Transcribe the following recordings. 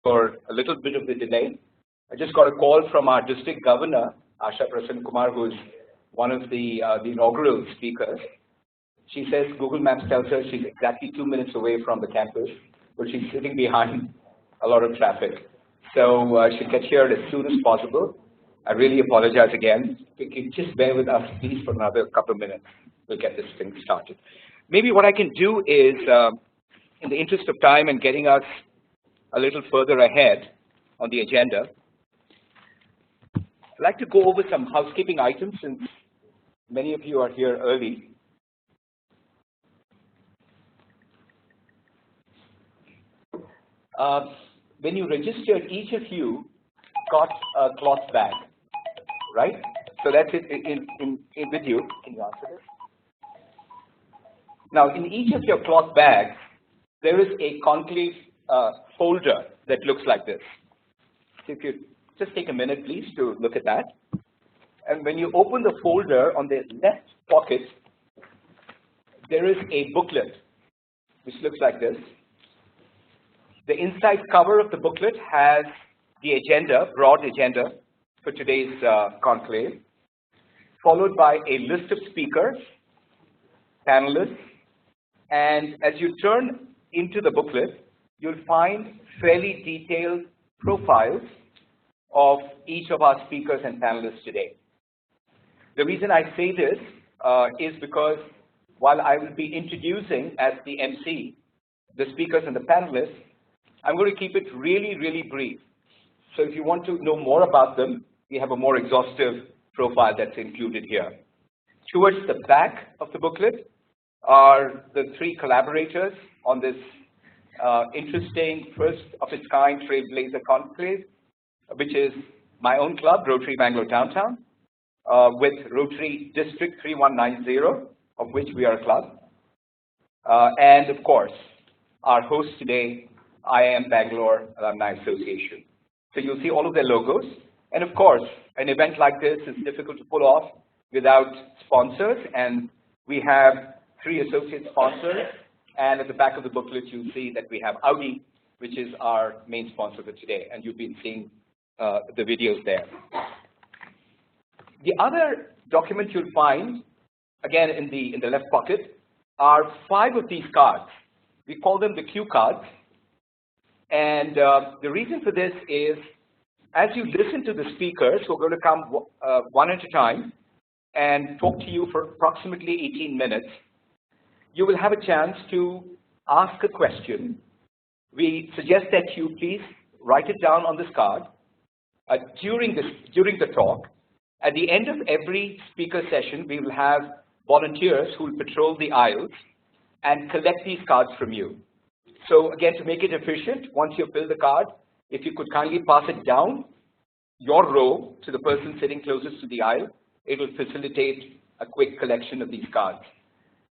for a little bit of the delay. I just got a call from our district governor, Asha Prasanna Kumar, who is one of the inaugural speakers. She says Google Maps tells her she's exactly 2 minutes away from the campus, but she's sitting behind a lot of traffic. So she'll get here as soon as possible. I really apologize again. If you just bear with us, please, for another couple of minutes. We'll get this thing started. Maybe what I can do is, in the interest of time and getting us a little further ahead on the agenda, I'd like to go over some housekeeping items since many of you are here early. When you registered, each of you got a cloth bag, right? So that's it in with you. Can you answer this? Now, in each of your cloth bags, there is a concave folder that looks like this. So if you just take a minute, please, to look at that. And when you open the folder on the left pocket, there is a booklet, which looks like this. The inside cover of the booklet has the agenda, broad agenda for today's conclave, followed by a list of speakers, panelists, and as you turn into the booklet, you'll find fairly detailed profiles of each of our speakers and panelists today. The reason I say this is because while I will be introducing as the MC the speakers and the panelists, I'm going to keep it really, really brief. So if you want to know more about them, we have a more exhaustive profile that's included here. Towards the back of the booklet are the three collaborators on this interesting, first of its kind Trailblazer Conclave, which is my own club, Rotary Bangalore Downtown, with Rotary District 3190, of which we are a club. And of course, our host today, IIM Bangalore Alumni Association. So you'll see all of their logos. And of course, an event like this is difficult to pull off without sponsors. And we have 3 associate sponsors. And at the back of the booklet, you'll see that we have Audi, which is our main sponsor for today. And you've been seeing the videos there. The other document you'll find, again in the left pocket, are 5 of these cards. We call them the cue cards. And the reason for this is, as you listen to the speakers, who are going to come one at a time and talk to you for approximately 18 minutes, you will have a chance to ask a question. We suggest that you please write it down on this card during the talk. At the end of every speaker session, we will have volunteers who will patrol the aisles and collect these cards from you. So again, to make it efficient, once you fill the card, if you could kindly pass it down your row to the person sitting closest to the aisle, it will facilitate a quick collection of these cards.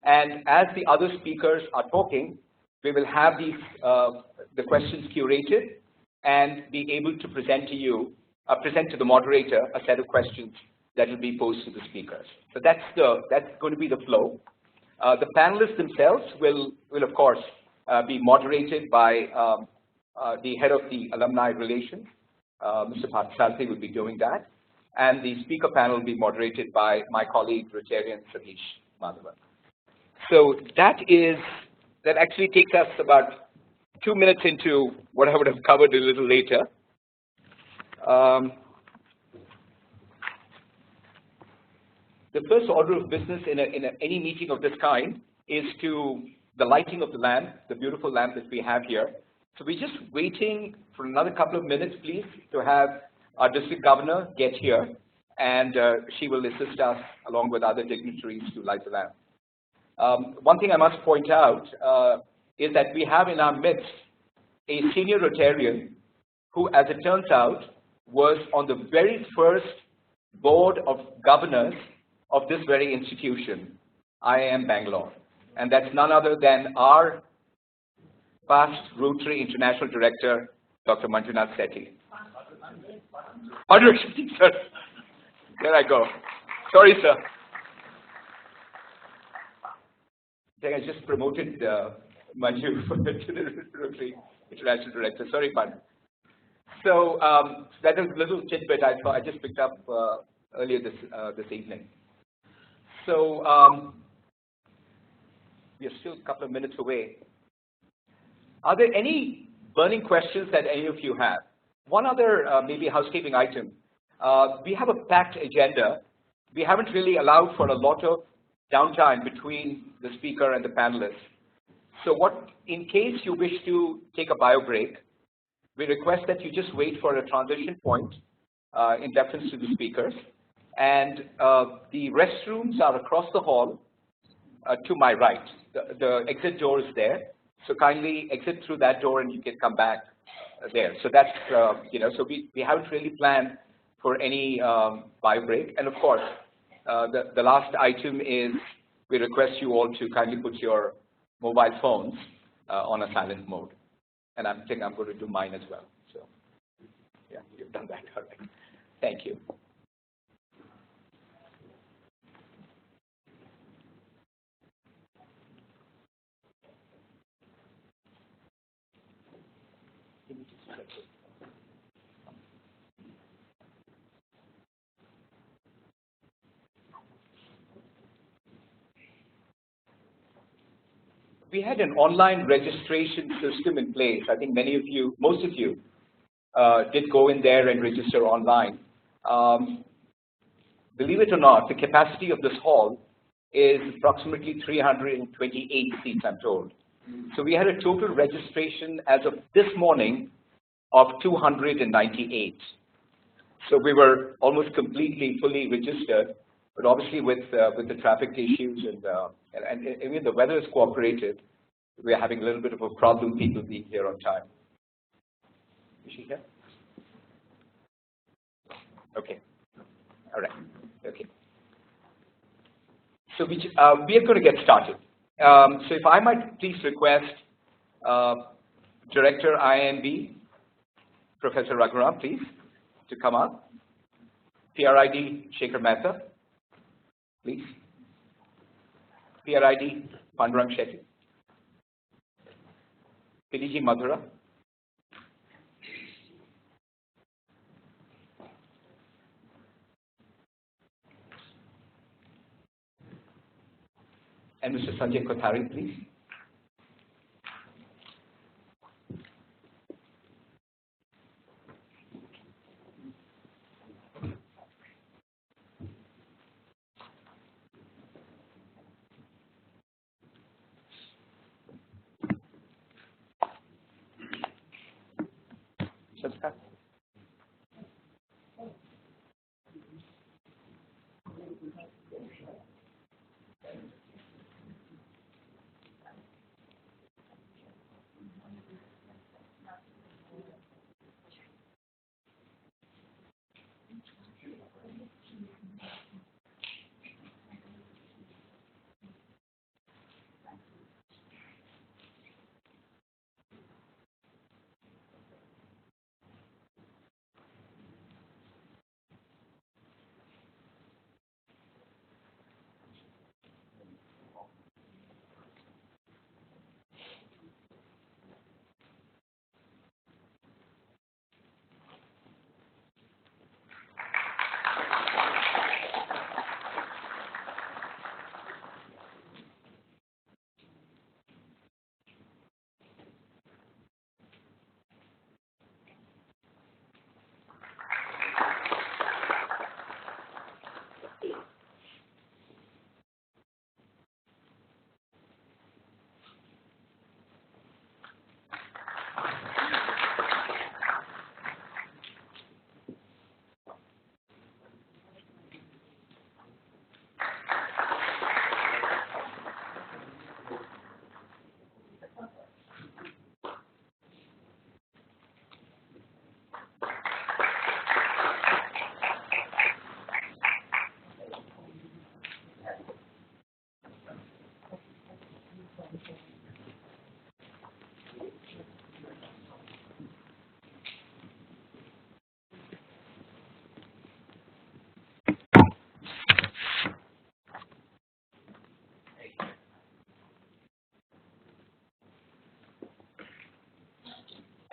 And as the other speakers are talking, we will have these the questions curated and be able to present to the moderator a set of questions that will be posed to the speakers. So that's going to be the flow. The panelists themselves will of course be moderated by the head of the alumni relations, Mr. Parthasarathy will be doing that, and the speaker panel will be moderated by my colleague, Rotarian Satish Madhavan. So that actually takes us about 2 minutes into what I would have covered a little later. The first order of business in any meeting of this kind is the lighting of the lamp, the beautiful lamp that we have here. So we're just waiting for another couple of minutes, please, to have our district governor get here, and she will assist us along with other dignitaries to light the lamp. One thing I must point out is that we have in our midst a senior Rotarian who, as it turns out, was on the very first board of governors of this very institution, IIM Bangalore. And that's none other than our past Rotary International Director, Dr. Manjunath Sethi. Sir. There I go. Sorry, sir. I think I just promoted Manju to the Rotary International Director. Sorry, pardon. So that is a little tidbit I just picked up earlier this evening. So we are still a couple of minutes away. Are there any burning questions that any of you have? One other maybe housekeeping item. We have a packed agenda. We haven't really allowed for a lot of downtime between the speaker and the panelists. So in case you wish to take a bio break, we request that you just wait for a transition point in deference to the speakers. And the restrooms are across the hall to my right. The exit door is there. So kindly exit through that door and you can come back there. So that's, so we haven't really planned for any bio break. And of course, the last item is we request you all to kindly put your mobile phones on a silent mode. And I think I'm going to do mine as well. So yeah, you've done that. All right. Thank you. We had an online registration system in place. I think most of you did go in there and register online. Believe it or not, the capacity of this hall is approximately 328 seats, I'm told. So we had a total registration as of this morning of 298. So we were almost completely, fully registered, but obviously with the traffic issues and even the weather has cooperated, we're having a little bit of a problem people being here on time. Is she here? Okay. All right. Okay. So we are going to get started. So if I might please request Director IIMBAA, Professor Raghuram, please, to come up. PRID Shekhar Mehta, please. PRID Pandurang Shetty. PDG Madhura. And Mr. Sanjay Kothari, please. Sanskar.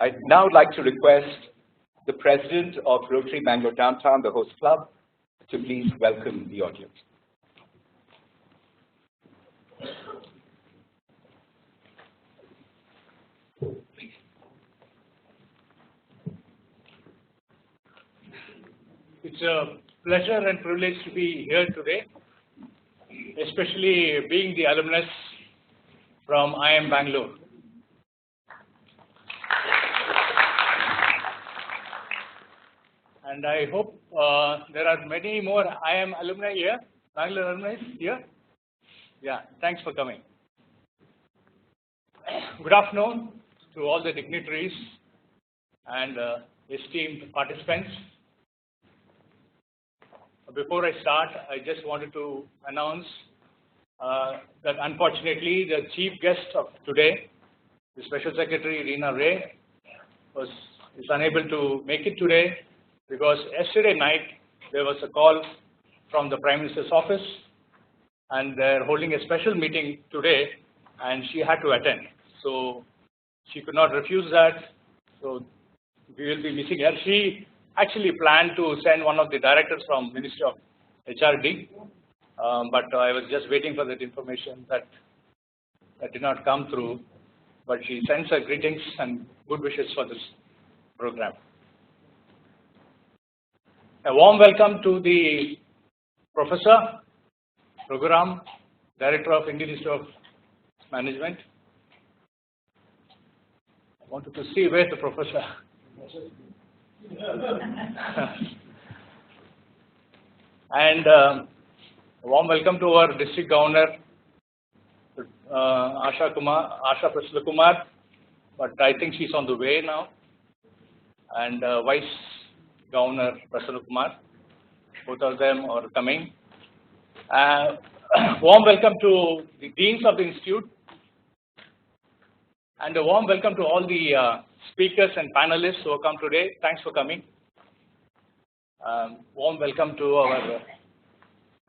I'd now like to request the President of Rotary Bangalore Downtown, the host club, to please welcome the audience. It's a pleasure and privilege to be here today, especially being the alumnus from IIM Bangalore. And I hope there are many more IIM alumni here, Bangalore alumni here. Yeah, thanks for coming. Good afternoon to all the dignitaries and esteemed participants. Before I start, I just wanted to announce that unfortunately the chief guest of today, the Special Secretary Reena Ray, is unable to make it today because yesterday night there was a call from the Prime Minister's office and they're holding a special meeting today and she had to attend. So she could not refuse that, so we will be missing her. She actually planned to send one of the directors from Ministry of HRD, but I was just waiting for that information that did not come through. But she sends her greetings and good wishes for this program. A warm welcome to the Professor Raghuram, Director of Indian Institute of Management. I wanted to see where the professor. And a warm welcome to our District Governor, Asha Prasadha Kumar, but I think she's on the way now, and Vice Governor Prasadha Kumar, both of them are coming. Warm welcome to the Deans of the Institute, and a warm welcome to all the speakers and panelists who have come today. Thanks for coming. Warm welcome to our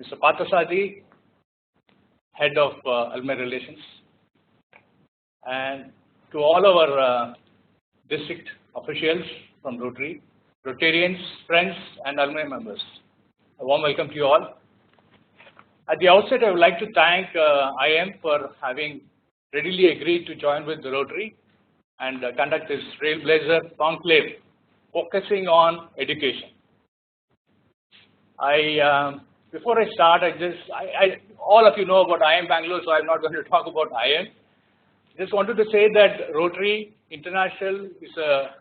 Mr. Pathasadi, Head of Alumni Relations, and to all our district officials from Rotary, Rotarians, friends, and alumni members. A warm welcome to you all. At the outset, I would like to thank IIM for having readily agreed to join with the Rotary and conduct this Trailblazer Conclave focusing on education. Before I start, all of you know about IIM Bangalore, so I'm not going to talk about IIM. Just wanted to say that Rotary International is a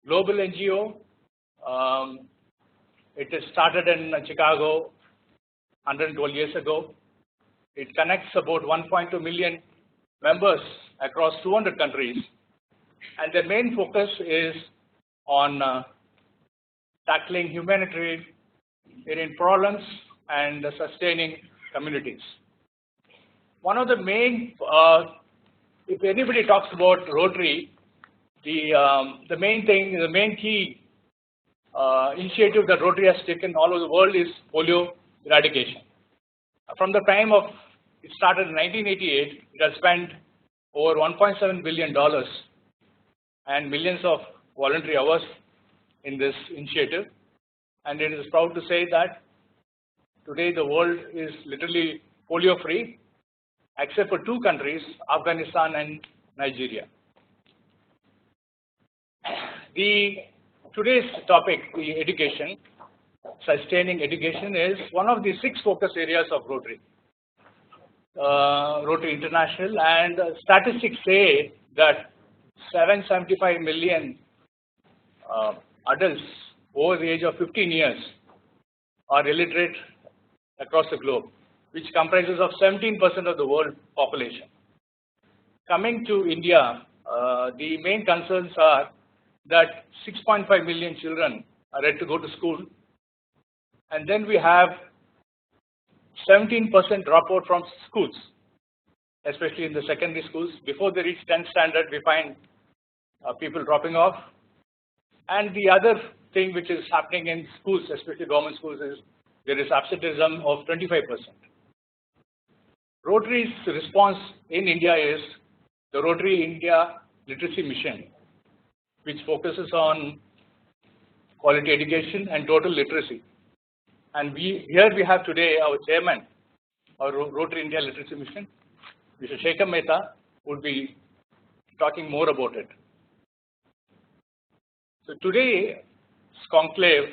global NGO. It is started in Chicago 112 years ago. It connects about 1.2 million members across 200 countries. And their main focus is on tackling humanitarian problems and sustaining communities. One of the main, if anybody talks about Rotary, the main key initiative that Rotary has taken all over the world is polio eradication. From the time of it started in 1988, it has spent over $1.7 billion and millions of voluntary hours in this initiative, and it is proud to say that today the world is literally polio free except for two countries, Afghanistan and Nigeria. Today's topic, the education, sustaining education, is one of the 6 focus areas of Rotary. Rotary International, and statistics say that 775 million adults over the age of 15 years are illiterate across the globe, which comprises of 17% of the world population. Coming to India, the main concerns are that 6.5 million children are ready to go to school, and then we have 17% dropout from schools, especially in the secondary schools. Before they reach 10th standard, we find people dropping off. And the other thing which is happening in schools, especially government schools, is there is absenteeism of 25%. Rotary's response in India is the Rotary India Literacy Mission, which focuses on quality education, and total literacy. And here we have today our chairman, our Rotary India Literacy Mission, Mr. Shekhar Mehta, would be talking more about it. So today's conclave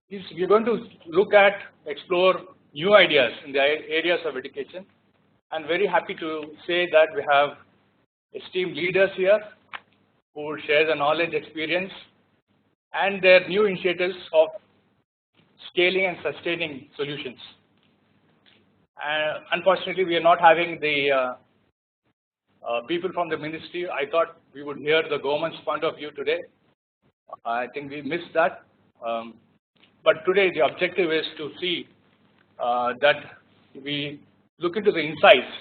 is we're going to explore new ideas in the areas of education. I'm very happy to say that we have esteemed leaders here who will share the knowledge, experience, and their new initiatives of scaling and sustaining solutions. Unfortunately, we are not having the people from the ministry. I thought we would hear the government's point of view today. I think we missed that. But today the objective is to see that we look into the insights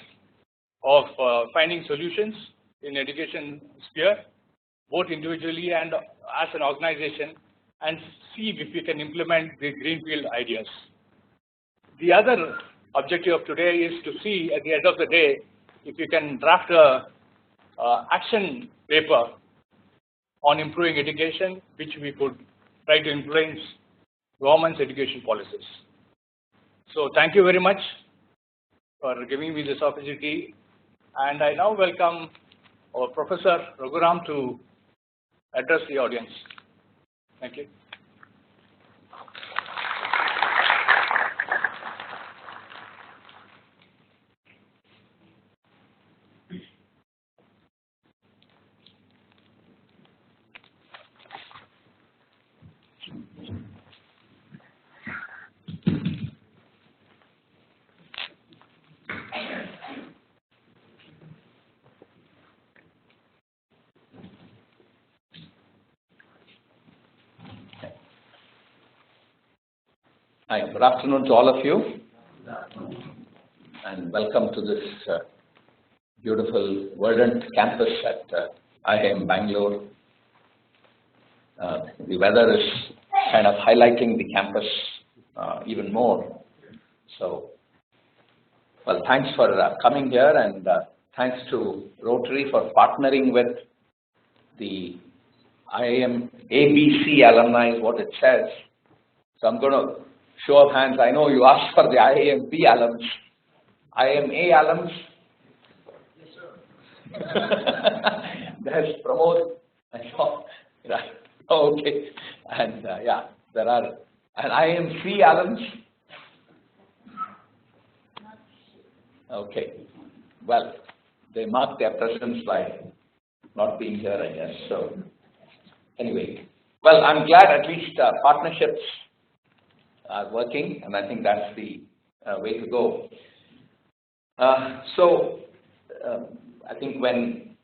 of finding solutions in education sphere, both individually and as an organization, and see if we can implement the greenfield ideas. The other objective of today is to see at the end of the day if we can draft a action paper on improving education, which we could try to influence government's education policies. So thank you very much for giving me this opportunity, and I now welcome our Professor Raghuram to address the audience. Thank you. Hi, good afternoon to all of you, and welcome to this beautiful, verdant campus at IIM Bangalore. The weather is kind of highlighting the campus even more. So, well, thanks for coming here, and thanks to Rotary for partnering with the IIM ABC alumni, is what it says. So I'm going to show of hands. I know you asked for the IIMB alums. IIMA alums? Yes, sir. There's Pramod. I saw. Right. Oh, okay. And yeah, there are. And IIMC alums? Okay. Well, they mark their presence by not being here, I guess. So, anyway. Well, I'm glad at least partnerships are working, and I think that's the way to go. I think when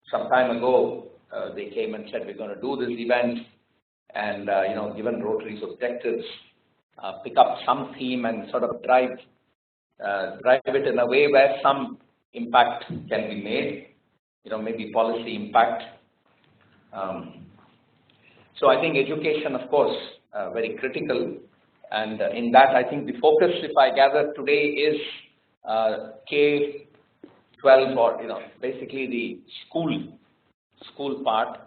some time ago they came and said we're going to do this event, and given Rotary's objectives, pick up some theme and sort of drive it in a way where some impact can be made, maybe policy impact. So I think education, of course, very critical, and in that I think the focus, if I gather today, is K12, or basically the school part.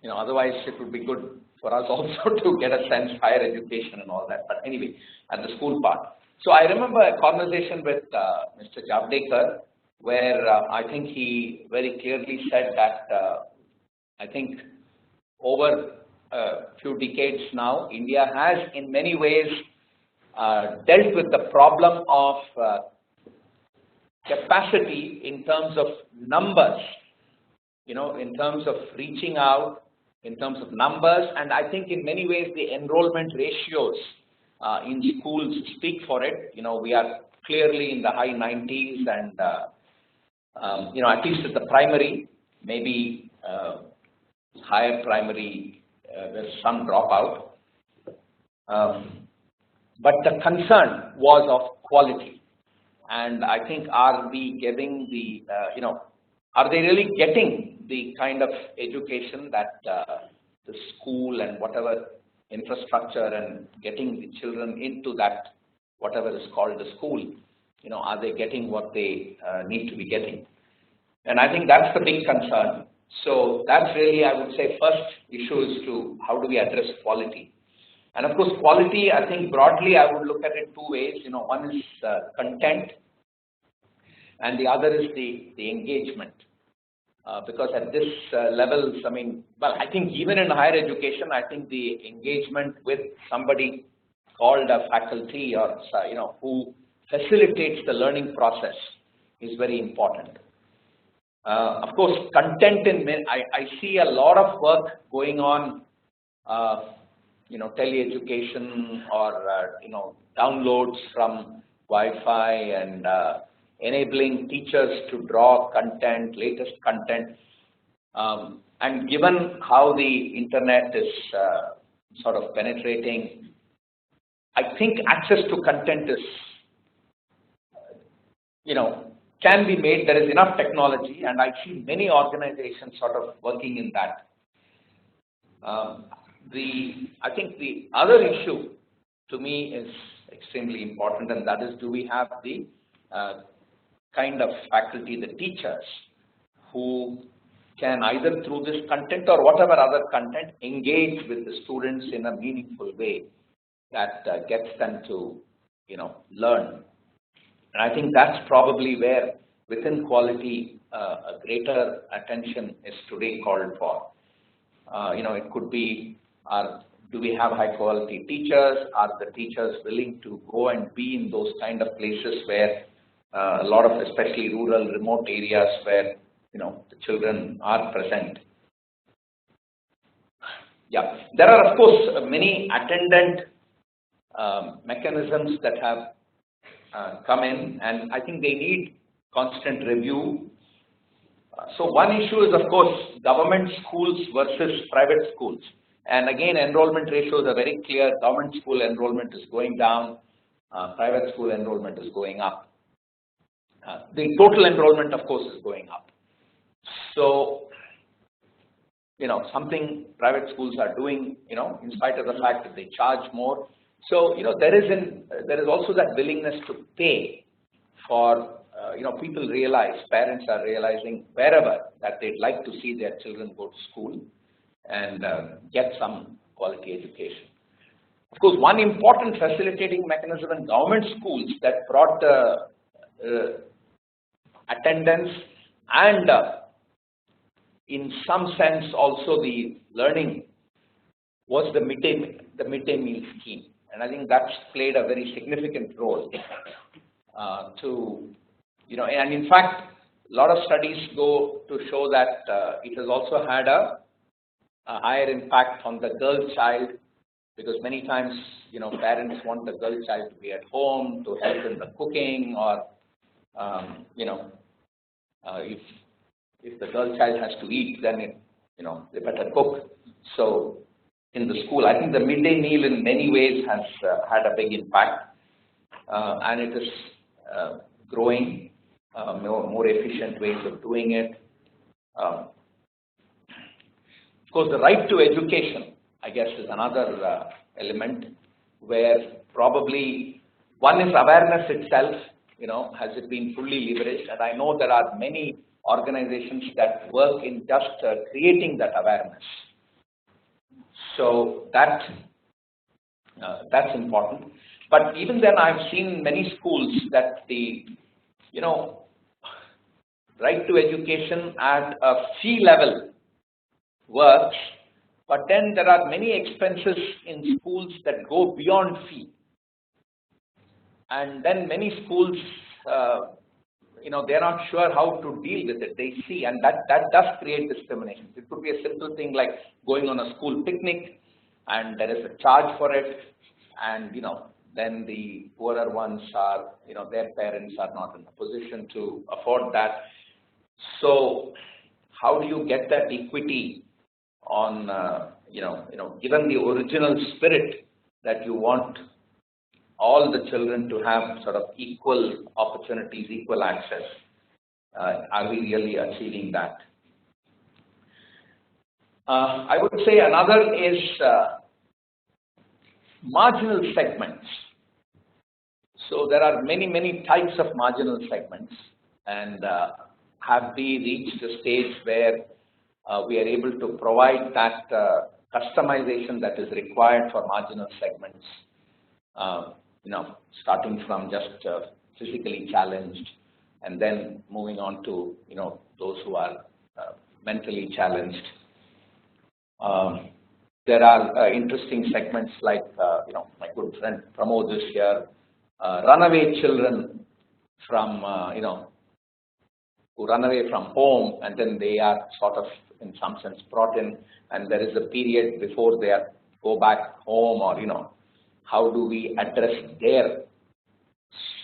Otherwise it would be good for us also to get a sense higher education and all that. But anyway, at the school part. So I remember a conversation with Mr. Javadekar, where I think he very clearly said that I think over a few decades now, India has in many ways dealt with the problem of capacity in terms of numbers, in terms of reaching out, in terms of numbers, and I think in many ways the enrollment ratios in schools speak for it. We are clearly in the high 90s, and at least at the primary, maybe higher primary, there's some dropout. But the concern was of quality, and I think are we getting the, are they really getting the kind of education that the school and whatever infrastructure and getting the children into that, whatever is called the school, are they getting what they need to be getting? And I think that's the big concern. So that's really, I would say, first issue is to how do we address quality. And of course, quality, I think broadly I would look at it two ways. One is content, and the other is the engagement. Because at this levels, I think even in higher education, I think the engagement with somebody called a faculty or who facilitates the learning process is very important. Of course, content I see a lot of work going on, tele-education or downloads from Wi-Fi and enabling teachers to draw content, latest content, and given how the internet is sort of penetrating, I think access to content is, can be made. There is enough technology, and I see many organizations sort of working in that. I think the other issue to me is extremely important, and that is, do we have the kind of faculty, the teachers, who can either through this content or whatever other content engage with the students in a meaningful way that gets them to, learn. And I think that's probably where within quality a greater attention is today called for. It could be, do we have high quality teachers? Are the teachers willing to go and be in those kind of places where a lot of especially rural, remote areas where the children are present? Yeah, there are of course many attendant mechanisms that have come in, and I think they need constant review. So one issue is of course government schools versus private schools, and again enrollment ratios are very clear. Government school enrollment is going down, private school enrollment is going up. The total enrollment of course is going up. So something private schools are doing, in spite of the fact that they charge more. So there is also that willingness to pay for, people realize, parents are realizing wherever that they'd like to see their children go to school and get some quality education. Of course, one important facilitating mechanism in government schools that brought attendance and in some sense also the learning was the midday meal scheme, and I think that's played a very significant role and in fact a lot of studies go to show that it has also had a higher impact on the girl child, because many times parents want the girl child to be at home to help in the cooking, or if the girl child has to eat, then they better cook. So in the school, I think the midday meal in many ways has had a big impact, and it is growing, more efficient ways of doing it. Of course, the right to education, I guess, is another element where probably one is awareness itself. Has it been fully leveraged? And I know there are many organizations that work in just creating that awareness. So that's important. But even then, I've seen many schools that the right to education at a fee level works, but then there are many expenses in schools that go beyond fee. And then many schools, they're not sure how to deal with it. They see, and that does create discrimination. It could be a simple thing like going on a school picnic, and there is a charge for it, and then the poorer ones are, their parents are not in a position to afford that. So how do you get that equity on, given the original spirit that you want all the children to have sort of equal opportunities, equal access? Are we really achieving that? I would say another is marginal segments. So there are many types of marginal segments, and have we reached a stage where we are able to provide that customization that is required for marginal segments, starting from just physically challenged and then moving on to, those who are mentally challenged. There are interesting segments like, my good friend Pramod is here, runaway children from, who run away from home, and then they are sort of, in some sense, brought in, and there is a period before they go back home, or, how do we address their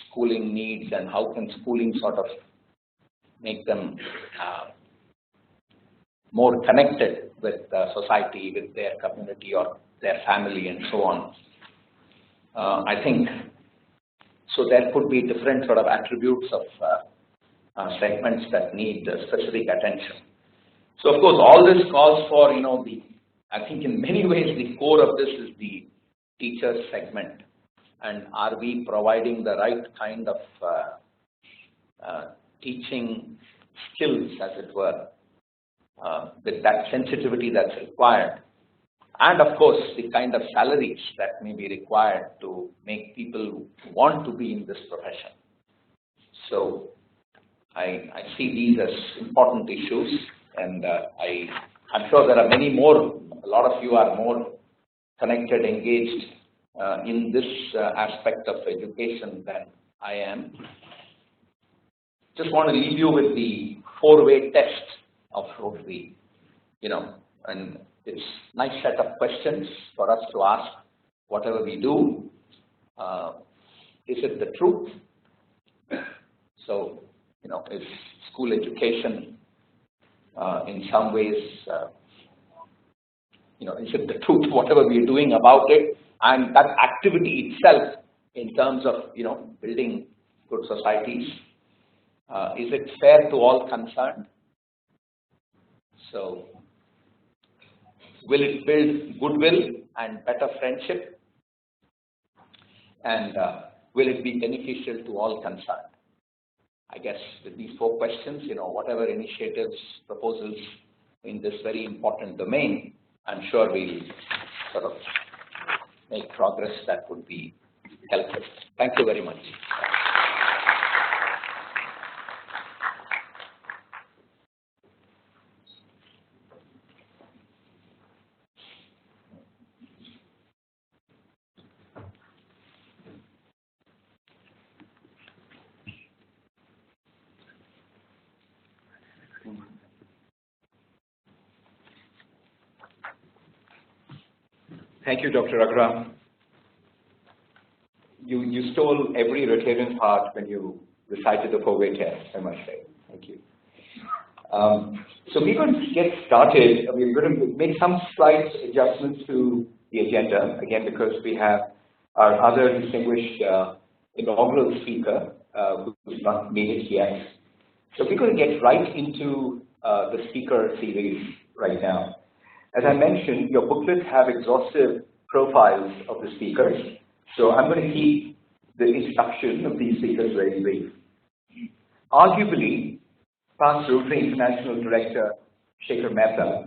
schooling needs, and how can schooling sort of make them more connected with society, with their community or their family, and so on. I think, so there could be different sort of attributes of segments that need specific attention. So of course, all this calls for, I think in many ways the core of this is the teacher segment, and are we providing the right kind of teaching skills, as it were, with that sensitivity that's required, and of course the kind of salaries that may be required to make people want to be in this profession. So I see these as important issues, and I'm sure there are many more. A lot of you are more connected, engaged in this aspect of education than I am. Just want to leave you with the 4-way test of Rotary, and it's a nice set of questions for us to ask whatever we do. Is it the truth? So, is school education in some ways, is it the truth, whatever we are doing about it, and that activity itself in terms of, building good societies, is it fair to all concerned? So, will it build goodwill and better friendship? And will it be beneficial to all concerned? I guess with these 4 questions, whatever initiatives, proposals in this very important domain, I'm sure we'll sort of make progress that would be helpful. Thank you very much. Thank you, Dr. Agra. You stole every Rotarian's heart when you recited the 4-way test, I must say. Thank you. So we're going to get started. We're going to make some slight adjustments to the agenda, again, because we have our other distinguished inaugural speaker who's not made it yet. So we're going to get right into the speaker series right now. As I mentioned, your booklets have exhaustive profiles of the speakers, so I'm going to keep the introduction of these speakers very brief. Arguably, past Rotary International Director Shekhar Mehta,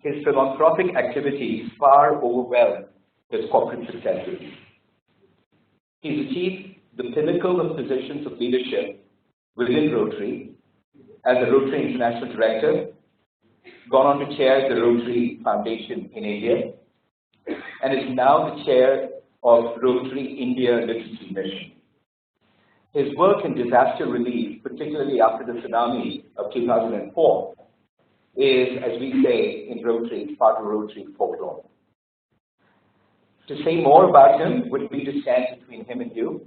his philanthropic activities far overwhelm his corporate successes. He's achieved the pinnacle of positions of leadership within Rotary as a Rotary International Director, gone on to chair the Rotary Foundation in India, and is now the chair of Rotary India Literacy Mission. His work in disaster relief, particularly after the tsunami of 2004, is, as we say in Rotary, part of Rotary folklore. To say more about him would be to stand between him and you.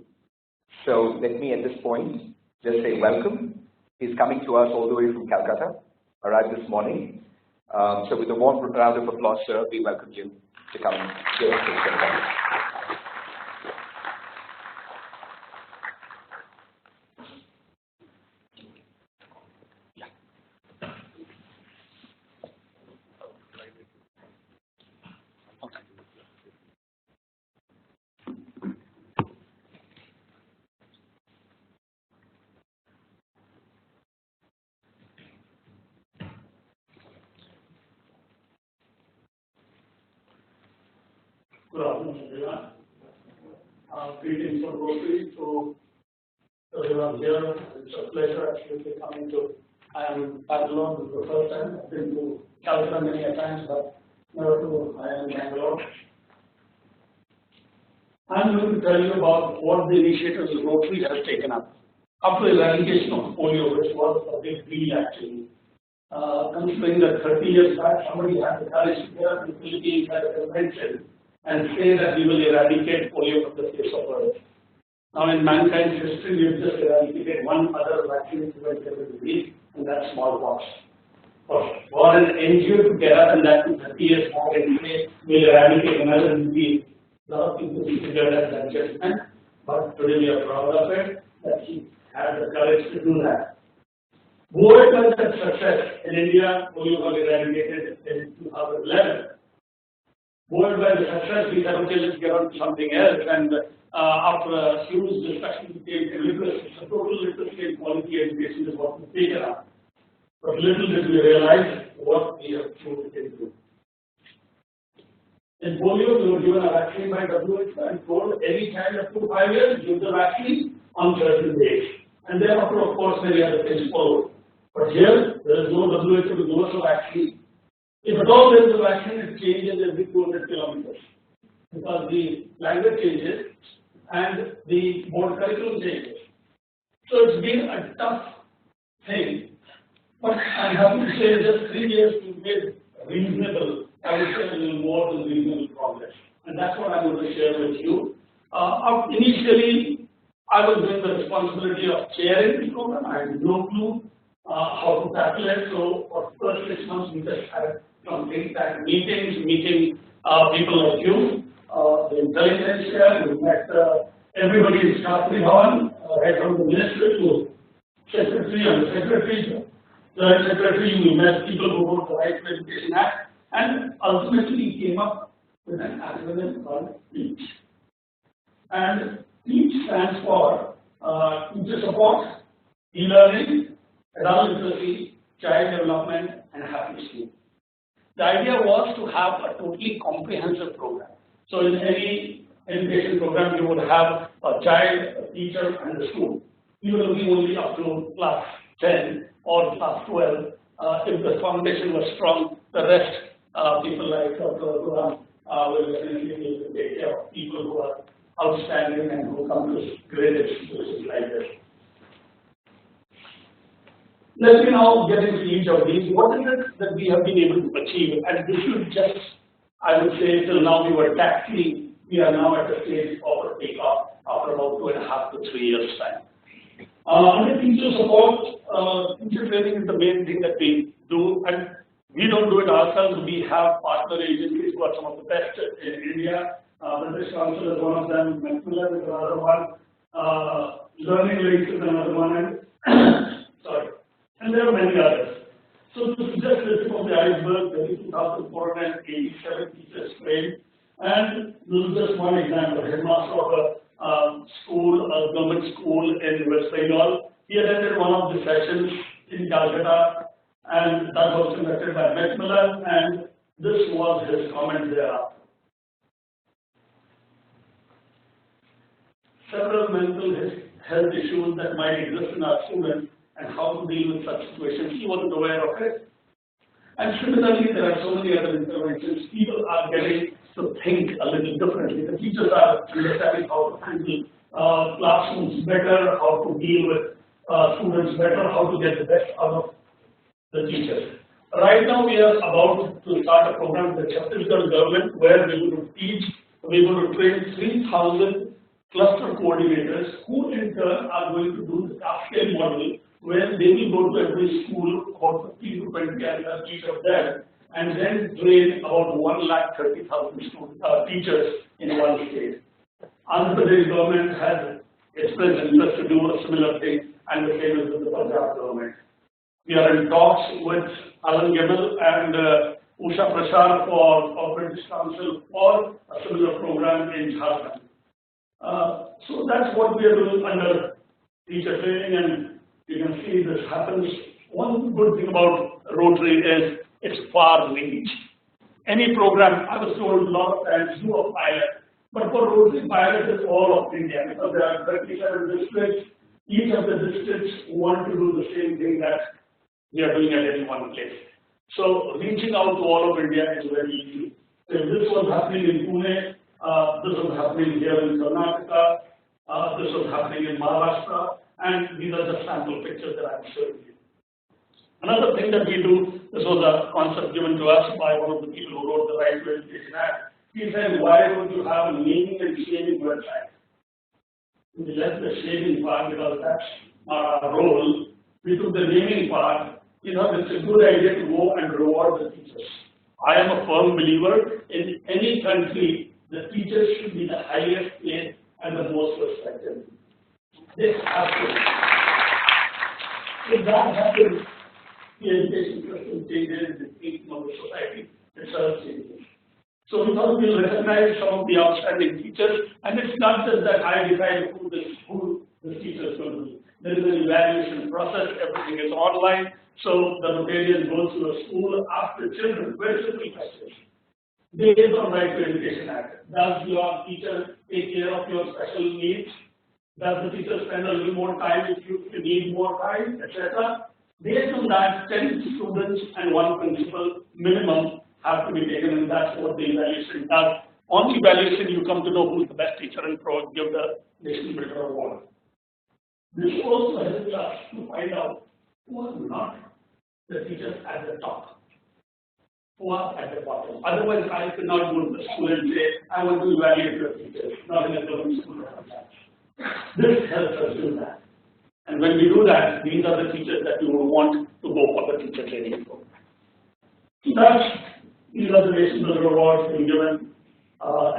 So let me at this point just say welcome. He's coming to us all the way from Calcutta, arrived this morning. So with a warm round of applause, sir, we welcome you to come and give us this talk. Good afternoon, everyone. Greetings from Rotary to everyone here. It's a pleasure actually coming to. I am Bangalore. This is the first time. I've been to Calcutta many a times, but never to Bangalore. I'm going to tell you about what the initiatives Rotary has taken up. After the eradication of polio, which was a big deal actually, considering that 30 years back somebody had the courage to get up in the Philippines at a convention and say that we will eradicate polio from the face of earth. Now in mankind's history, we have just eradicated one other vaccine preventable disease, and that's smallpox. For an NGO to get up in that 30 years back and say we'll eradicate another disease, a lot of people consider that judgment, but today we are proud of it that he had the courage to do that. Buoyed by that success in India, polio was eradicated in 2011. Buoyed by the success, we said, okay, let's get on to something else. And after a huge discussion, we came to literacy. So total literacy and quality education is what we've taken up. But little did we realize what we have thrown into. In polio, we were given a vaccine by WHO and told any child up to 5 years, give the vaccine on certain days. And thereafter, of course, many other things followed. But here, there is no WHO to give us a vaccine. If at all there is a vaccine, it changes every 200 kilometers. Because the language changes and the board curriculum changes. So it's been a tough thing. But I'm happy to say just 3 years we made reasonable, I would say a little more than reasonable progress. And that's what I'm going to share with you. Initially, I was given the responsibility of chairing the program. I had no clue how to tackle it. So for the first 6 months, we just had think tank meetings, meeting people like you, the intelligence here. We met everybody in Shastri Bhavan, right from the minister to secretary and secretary. The secretary, we met people who wrote the Right to Education Act, and ultimately we came up with an acronym called TEACH. And TEACH stands for Teacher Support, E-Learning, Adult Literacy, Child Development, and Happy School. The idea was to have a totally comprehensive program. So in any education program, you would have a child, a teacher, and a school. You were looking only up to class 10 or class 12. If the foundation was strong, the rest, people like Dr. Guram will definitely be able to take care of people who are outstanding and who come to great institutions like this. Let me now get into each of these. What is it that we have been able to achieve? And this should just, I would say, till now we were taxing. We are now at the stage of a takeoff after about 2.5 to 3 years' time. Under teacher support, teacher training is the main thing that we do, and we don't do it ourselves. We have partner agencies who are some of the best in India. British Council is one of them, Macmillan is another one, Learning Links is another one, and there are many others. So this is just the tip of the iceberg. There is 2,487 teachers trained, and this is just one example. Headmaster of a school, a government school in West Bengal. He attended one of the sessions in Calcutta, and that was conducted by Macmillan, and this was his comment thereafter. Several mental health issues that might exist in our students and how to deal with such situations. He wasn't aware of it. And similarly, there are so many other interventions. People are getting to think a little differently. The teachers are understanding how to handle classrooms better, how to deal with students better, how to get the best out of the teachers. Right now, we are about to start a program with the Chhattisgarh government where we're going to teach, we're going to train 3,000 cluster coordinators who in turn are going to do the task scale model where they will go to every school, about 15 to 20 each of them, and then train about 130,000 teachers in one state. Andhra Pradesh government has expressed interest to do a similar thing, and the same is with the Punjab government. We are in talks with Alan Gemmell and Usha Prasad for British Council for a similar program in Jharkhand. So that's what we are doing under teacher training, and you can see this happens. One good thing about Rotary is its far reach. any program, I was told a lot of times, do a pilot. But for Rotary, pilot is all of India because there are 37 districts. Each of the districts want to do the same thing that we are doing at any one place. So reaching out to all of India is very easy. So this was happening in Pune, this was happening here in Karnataka, this was happening in Maharashtra, and these are just sample pictures that I'm showing you. Another thing that we do, this was a concept given to us by one of the people who wrote the Right to Education Act. He said, why don't you have a naming and shaming website? We left the shaming part because that's not our role. We took the naming part. You know, it's a good idea to go and reward the teachers. I am a firm believer in any country, the teachers should be the highest paid and the most respected. This has to. If that happens, the education system changes, the thinking of the society itself changes. So we thought we'll recognize some of the outstanding teachers, and it's not just that I decide who the teacher is going to be. There is an evaluation process, everything is online, so the Rotarian goes to a school after children, very simple questions. Based on Right to Education Act, does your teacher take care of your special needs? Does the teacher spend a little more time with you if you need more time, etc.? Based on that, 10 students and 1 principal minimum have to be taken, and that's what the evaluation does. On evaluation, you come to know who's the best teacher and give the Nation Builder Award. This also helps us to find out who are not the teachers at the top, who are at the bottom. Otherwise, I could not go to the school and say, I want to evaluate your teachers, not in a government school. This helps us do that. And when we do that, these are the teachers that we will want to go for the teacher training program. These are the Nation Builder Awards being given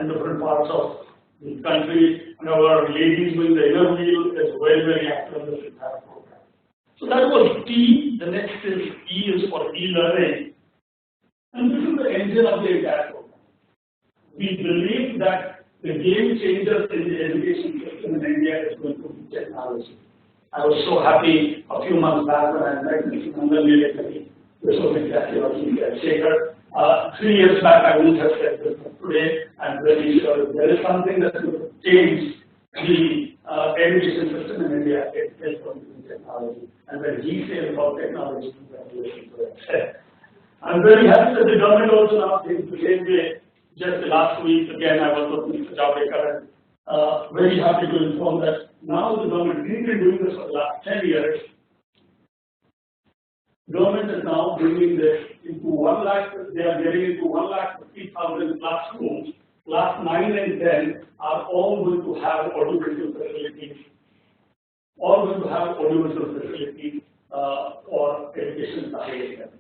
in different parts of the country, and our ladies doing the inner wheel is very, very active in this entire program. So that was T. The next is E is for e-learning, and this is the engine of the entire program. We believe that the game changer in the education system in India is going to be technology. I was so happy a few months back when I met Mr. Nandan. This was exactly what he said. Shekhar, 3 years back, I wouldn't have said this, but today I'm really sure if there is something that will change the education system in India, it is going to be technology. And when he says about technology, we have to listen to it. I'm very happy that the government also now thinks the same way. Just last week, again, I was with Mr. Javadekar, and very happy to inform that now the government, we've been doing this for the last 10 years. Government is now bringing this into 1 lakh, they are getting into 1,50,000 classrooms. Class 9 and 10 are all going to have audiovisual facilities, for education science.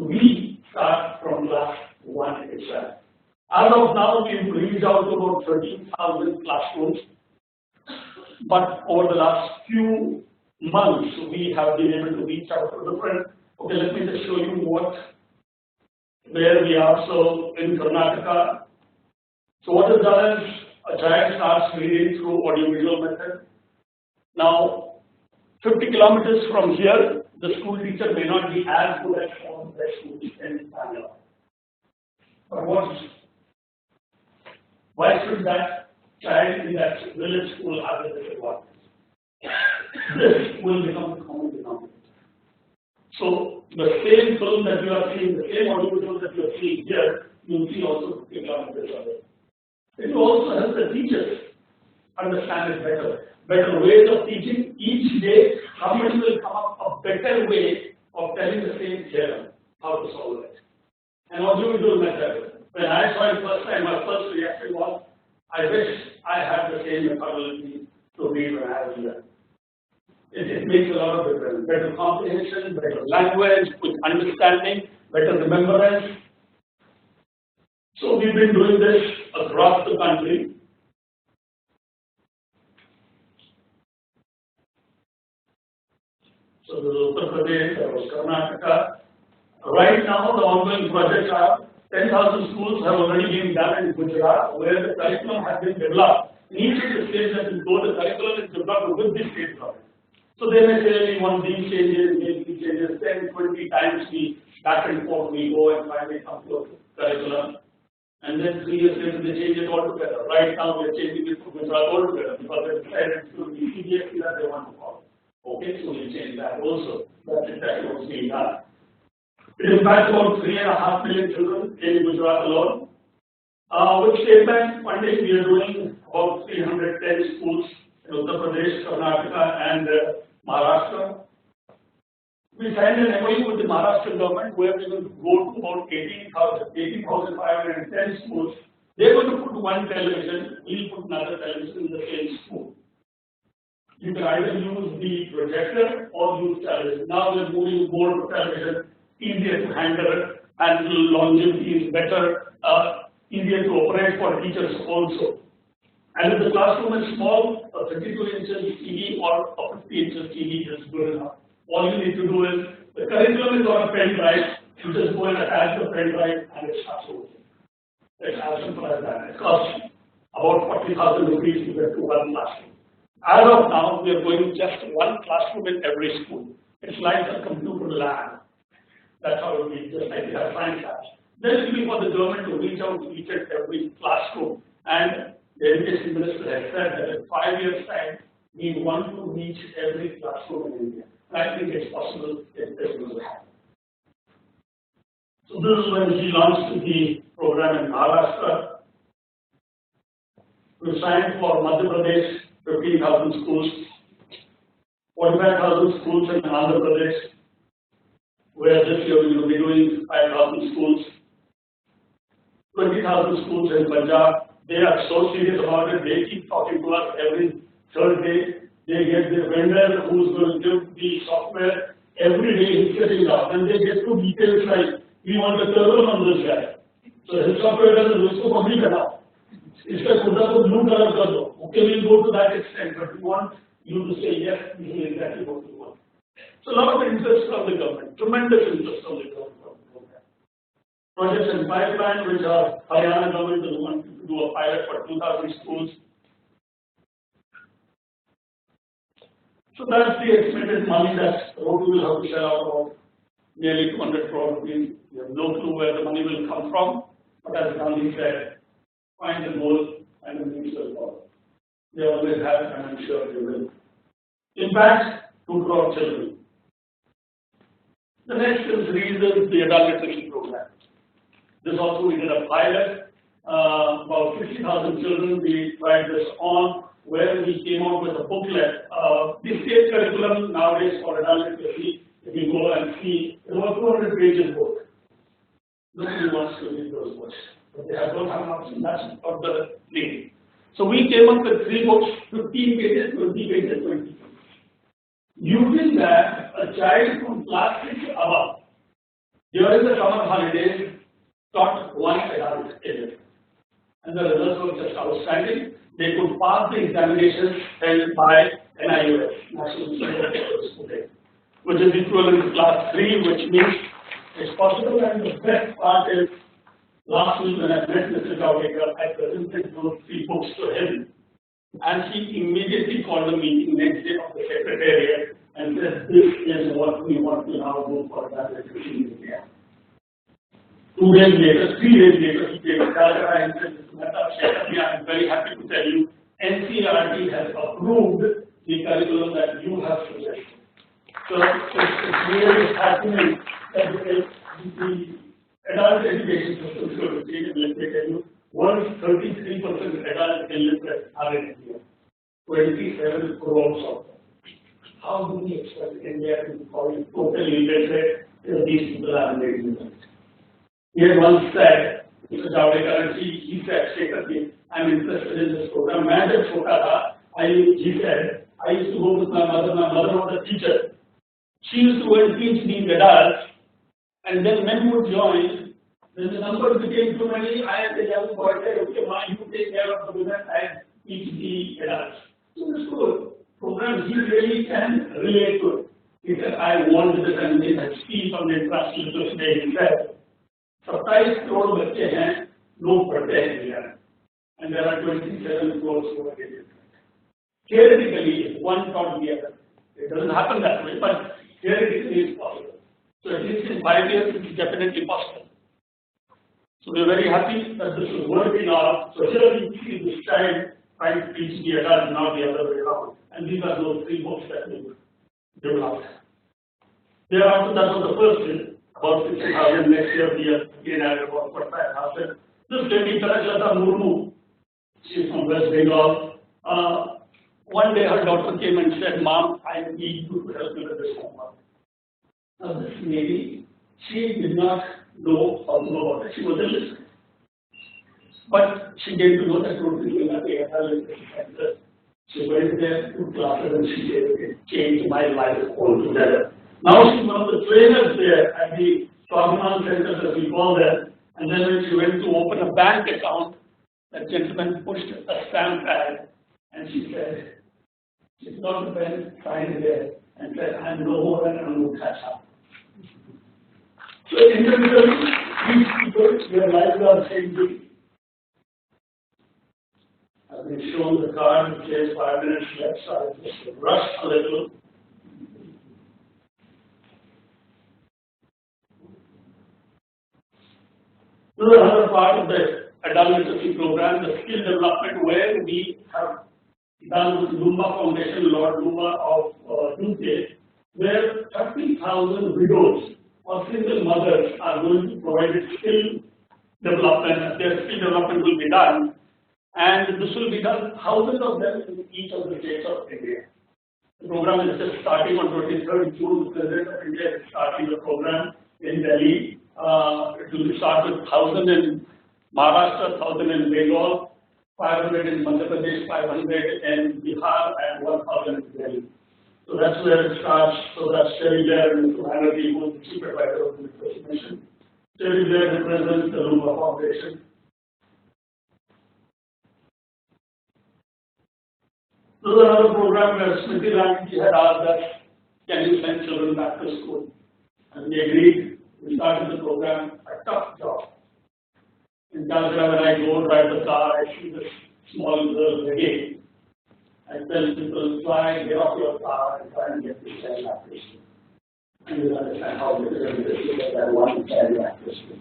We start from class 1 itself. As of now, we've reached out to about 13,000 classrooms, but over the last few months, we have been able to reach out to different. Okay, let me just show you where we are. So in Karnataka, so what is done is a child starts reading through audiovisual method. Now, 50 kilometers from here, the school teacher may not be as good as all the schools in Bangalore. But why should that child in that village school have a disadvantage? This will become a common denominator. So the same film that you are seeing, the same audiovisual that you are seeing here, you will see also 50 kilometers away. It will also help the teachers understand it better ways of teaching. Each day, somebody will come up a better way of telling the same theorem, how to solve it. An audiovisual method. When I saw it first time, my first reaction was, I wish I had the same methodology to read when I was young. It makes a lot of difference. Better comprehension, better language, quick understanding, better remembrance. So we've been doing this across the country. So there was Uttar Pradesh, there was Karnataka. Right now, the ongoing projects are 10,000 schools have already been done in Gujarat, where the curriculum has been developed. In each of the states that we go, the curriculum is developed with the state government. So they may say we want these changes, 10, 20 times we back and forth we go and finally come to curriculum, and then 3 years later they change it altogether. Right now we are changing it to Gujarat altogether because they decided to be CBSE that they want to follow. Okay, so we change that also. That's exactly what's being done. It impacts about 3.5 million children in Gujarat alone. With state bank funding, we are doing about 310 schools in Uttar Pradesh, Karnataka, and Maharashtra. We signed an MOU with the Maharashtra government where we will go to about 18,510 schools. They're going to put one television, we'll put another television in the same school. You can either use the projector or use television. Now we're moving more to television, easier to handle, and longevity is better, easier to operate for teachers also. And if the classroom is small, a 32 inches TV or a 50 inches TV is good enough. All you need to do is, the curriculum is on a pen drive, you just go and attach the pen drive and it starts working. It's as simple as that. It costs about 40,000 rupees to get to one classroom. As of now, we are going just one classroom in every school. It's like a computer lab. That's how it will be, just like we have science labs. Then it will be for the government to reach out to each and every classroom. And the education minister has said that in 5 years' time, we want to reach every classroom in India. And I think it's possible if this will happen. So this is when we launched the program in Maharashtra. We signed for Madhya Pradesh 15,000 schools, 45,000 schools in Andhra Pradesh, where this year we will be doing 5,000 schools, 20,000 schools in Punjab. They are so serious about it, they keep talking to us every third day. They get the vendor who's going to give the software every day, he's setting it up, and they get to details like, we want a turbo on this guy. So his software doesn't do so complete enough. It's like blue color turbo. Okay, we'll go to that extent, but we want you to say yes, this is exactly what we want. So a lot of interest from the government, tremendous interest from the government. Projects in pipeline, which are Haryana government is wanting to do a pilot for 2,000 schools. So that's the estimated money that Rotary will have to shell out about nearly 200 crore rupees. We have no clue where the money will come from, but as Gandhi said, find the goal and the means will follow. They always have, and I'm sure they will. Impact 2 crore children. The next is the adult literacy program. This also we did a pilot, about 50,000 children we tried this on, where we came out with a booklet. The state curriculum nowadays for adult literacy, if you go and see, it's about 200 pages book. Nobody wants to read those books, but they don't have an option, that's not the thing. So we came up with 3 books, 15 pages, 20 pages, 20 pages. Using that, a child from class 6 above, during the summer holidays, taught one adult illiterate. And the results were just outstanding. They could pass the examinations held by NIUS, National Institute of Students, which is equivalent to class 3, which means it's possible. And the best part is, last week when I met Mr. Javadekar, I presented those 3 books to him. And he immediately called a meeting next day of the secretariat and said, this is what we want to now do for that education in India. 2 days later, 3 days later, he came to Calcutta and said, I'm very happy to tell you, NCERT has approved the curriculum that you have suggested. So it's really happening that the adult education system should change. Let me tell you, 33% adult illiterate are in India, 27 crores of them. How do we expect India to be called totally illiterate if these people are illiterate? He had once said, Mr. Javadekar, and he said, I'm interested in this program. He said, I used to go with my mother was a teacher. She used to go and teach these adults, and then men would join. When the numbers became too many, I and the young boy said, okay, ma, you take care of the women and teach the adults. So this good program, he really can relate to it. He said, I want this, and in his speech on the International Day, he said, 27 crore बच्चे हैं, लोग पढ़ते हैं India में, and there are 27 crores who are illiterate. Theoretically, one taught the other. It doesn't happen that way, but theoretically it's possible. So at least in 5 years, it's definitely possible. So we're very happy that this is working out. So here we see this child trying to teach the adult, not the other way around. And these are those 3 books that we developed. Thereafter, that was the first year, about 60,000. Next year, we have again added about 45,000. This lady, Tarajata Murmu, she's from West Bengal. One day her daughter came and said, "Mom, I need you to help me with this homework." Now this lady, she did not know how to know about it. She was illiterate. But she came to know that Rotary IIMBAA. She went there to classes and she said, "It changed my life altogether." Now she's one of the trainers there at the Common Centers, as we call them. And then when she went to open a bank account, that gentleman pushed a stamp pad and she said, she got the pen, signed there, and said, "I'm no more than an Utkasha." So individually, these people, their lives are changing. I've been shown the card, which says 5 minutes left, so I just rush a little. This is another part of the adult literacy program, the skill development, where we have done with IIMBAA Foundation, Lord IIMBAA of UK, where 30,000 widows or single mothers are going to provide skill development. Their skill development will be done, and this will be done, thousands of them in each of the states of India. The program is just starting on 23rd June. The President of India is starting the program in Delhi. It will start with 1,000 in Maharashtra, 1,000 in Bengal, 500 in Madhya Pradesh, 500 in Bihar, and 1,000 in Delhi. So that's where it starts. So that's Sherry Blair and Mr. Hanadi, who is the chief advisor of the literacy mission. Sherry Blair represents the IIMBAA Foundation. This is another program where Smriti Ranji had asked us, "Can you send children back to school?" And we agreed. We started the program, a tough job. In Andhra, when I go drive the car, I see this small girl again. I tell people, "Try, get off your car and try and get this child back to school." And you understand how difficult it is to get that one child back to school.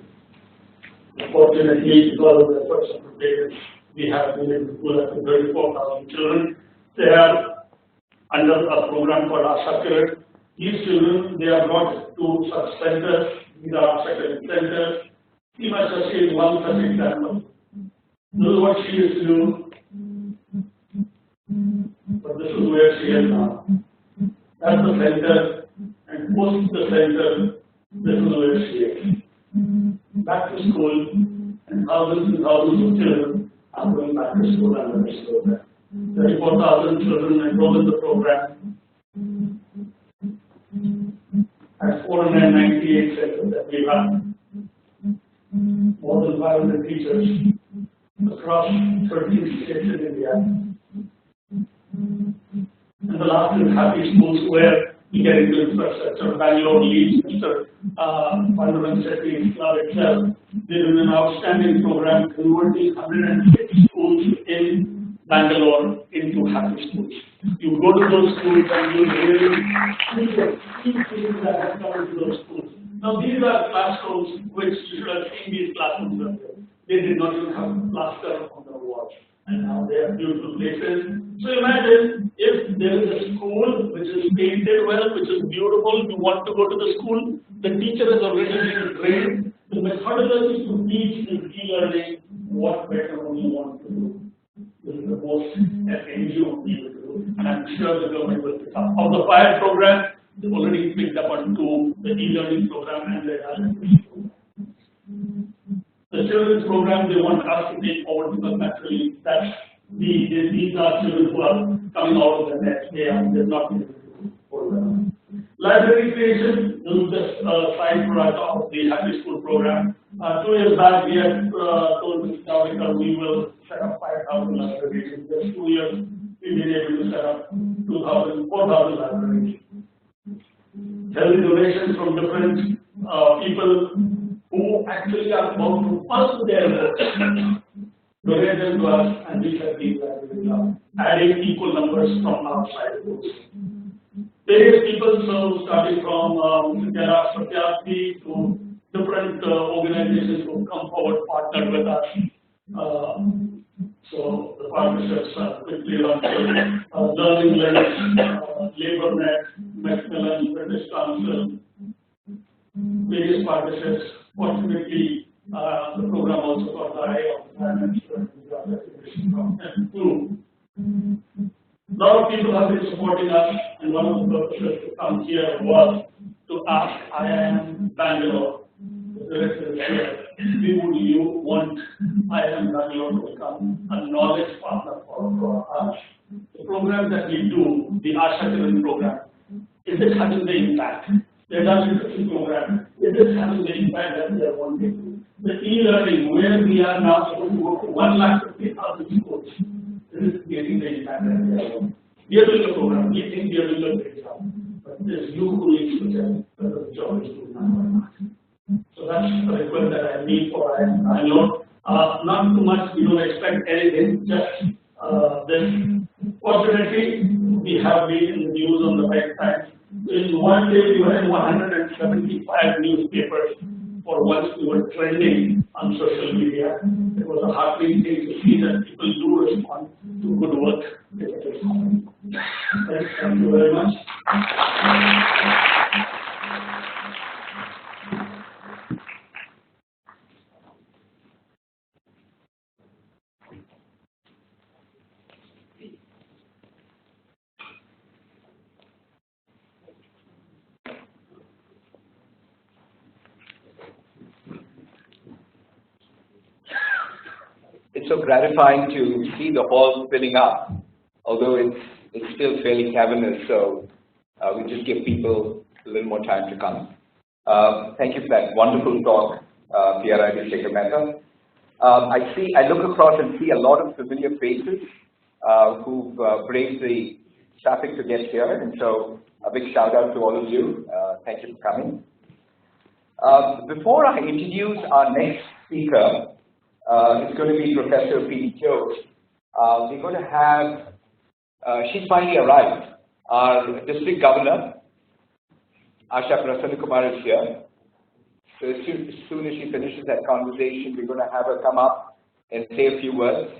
Unfortunately, because of the efforts of the parents, we have been able to pull up to 34,000 children. They are under a program called Asha Kiran. These children, they are brought to such centers. These are Asha Kiran centers. Seema Shashi is one such example. This is what she used to do. But this is where she is now. That's the center, and post the center, this is where she is. Back to school, and thousands of children are going back to school under this program. 34,000 children enrolled in the program at 498 centers that we run. More than 500 teachers across 13 states in India. And the last is Happy Schools, where we get into infrastructure. Bangalore leads Mr. Pandavan Shetty's club itself. They did an outstanding program converting 106 schools in Bangalore into Happy Schools. You go to those schools and you really see the key things that have come into those schools. Now these are classrooms which you should have seen these classrooms earlier. They did not even have plaster on the walls, and now they are beautiful places. So imagine if there is a school which is painted well, which is beautiful, you want to go to the school, the teacher has already been trained, the methodology to teach is e-learning, what better would you want to do? This is the most NGO people to do, and I'm sure the government will pick up. Of the fire program, they've already picked up on to the e-learning program and the analytics program. The children's program, they want us to take forward because naturally these are children who are coming out of the net. They're not able to hold them. Library creation, this is just a side product of the Happy School program. 2 years back, we had told Mr. Javadekar we will set up 5,000 libraries. In just 2 years, we've been able to set up 4,000 libraries. Healthy donations from different people who actually are about to fund their work, donate them to us, and we set these libraries up, adding equal numbers from outside groups. Various people, so starting from Satyarthi to different organizations who come forward, partnered with us. So the partnerships are quickly run through Learning Links, LaborNet, Macmillan, British Council, various partnerships. Fortunately, the program also got the eye of the Prime Minister. A lot of people have been supporting us, and one of the purposes to come here was to ask IIM Bangalore, the director here, would you want IIM Bangalore to become a knowledge partner for us? The program that we do, the Asha program, is it having the impact? The adult literacy program, is it having the impact that we are wanting? The e-learning, where we are now supposed to go to 150,000 schools, is it getting the impact that we are wanting? We are doing the program, we think we are doing a great job, but it is you who needs to tell whether the job is good enough or not. So that's the request that I need for IIM Bangalore. Not too much, we don't expect anything, just this. Fortunately, we have been in the news on the right times. In one day, we were in 175 newspapers for once we were trending on social media. It was a heartening thing to see that people do respond to good work. Thank you very much. It's so gratifying to see the hall filling up, although it's still fairly cavernous, so we just give people a little more time to come. Thank you for that wonderful talk, PRID Shekhar Mehta. I look across and see a lot of familiar faces who've braved the traffic to get here, and so a big shout out to all of you. Thank you for coming. Before I introduce our next speaker, it's going to be Professor P. Jose. We're going to have, she's finally arrived, our District Governor, Asha Prasannakumar is here. So as soon as she finishes that conversation, we're going to have her come up and say a few words.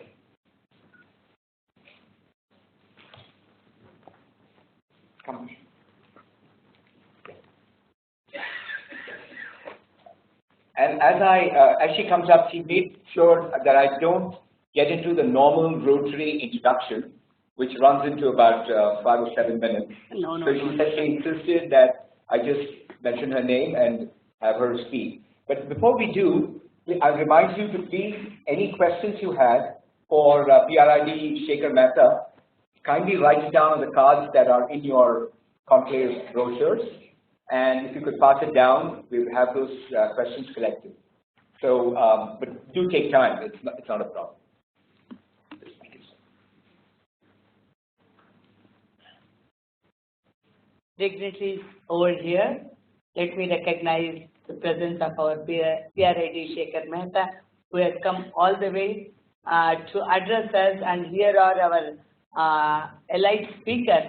Come on. And as she comes up, she made sure that I don't get into the normal Rotary introduction, which runs into about 5 or 7 minutes. So she insisted that I just mention her name and have her speak. But before we do, I remind you to please, any questions you had for PRID Shekhar Mehta, kindly write it down on the cards that are in your conclave brochures. And if you could pass it down, we will have those questions collected. So, but do take time, it's not a problem. Dignitaries over here, let me recognize the presence of our PRID Shekhar Mehta, who has come all the way to address us, and here are our elite speakers,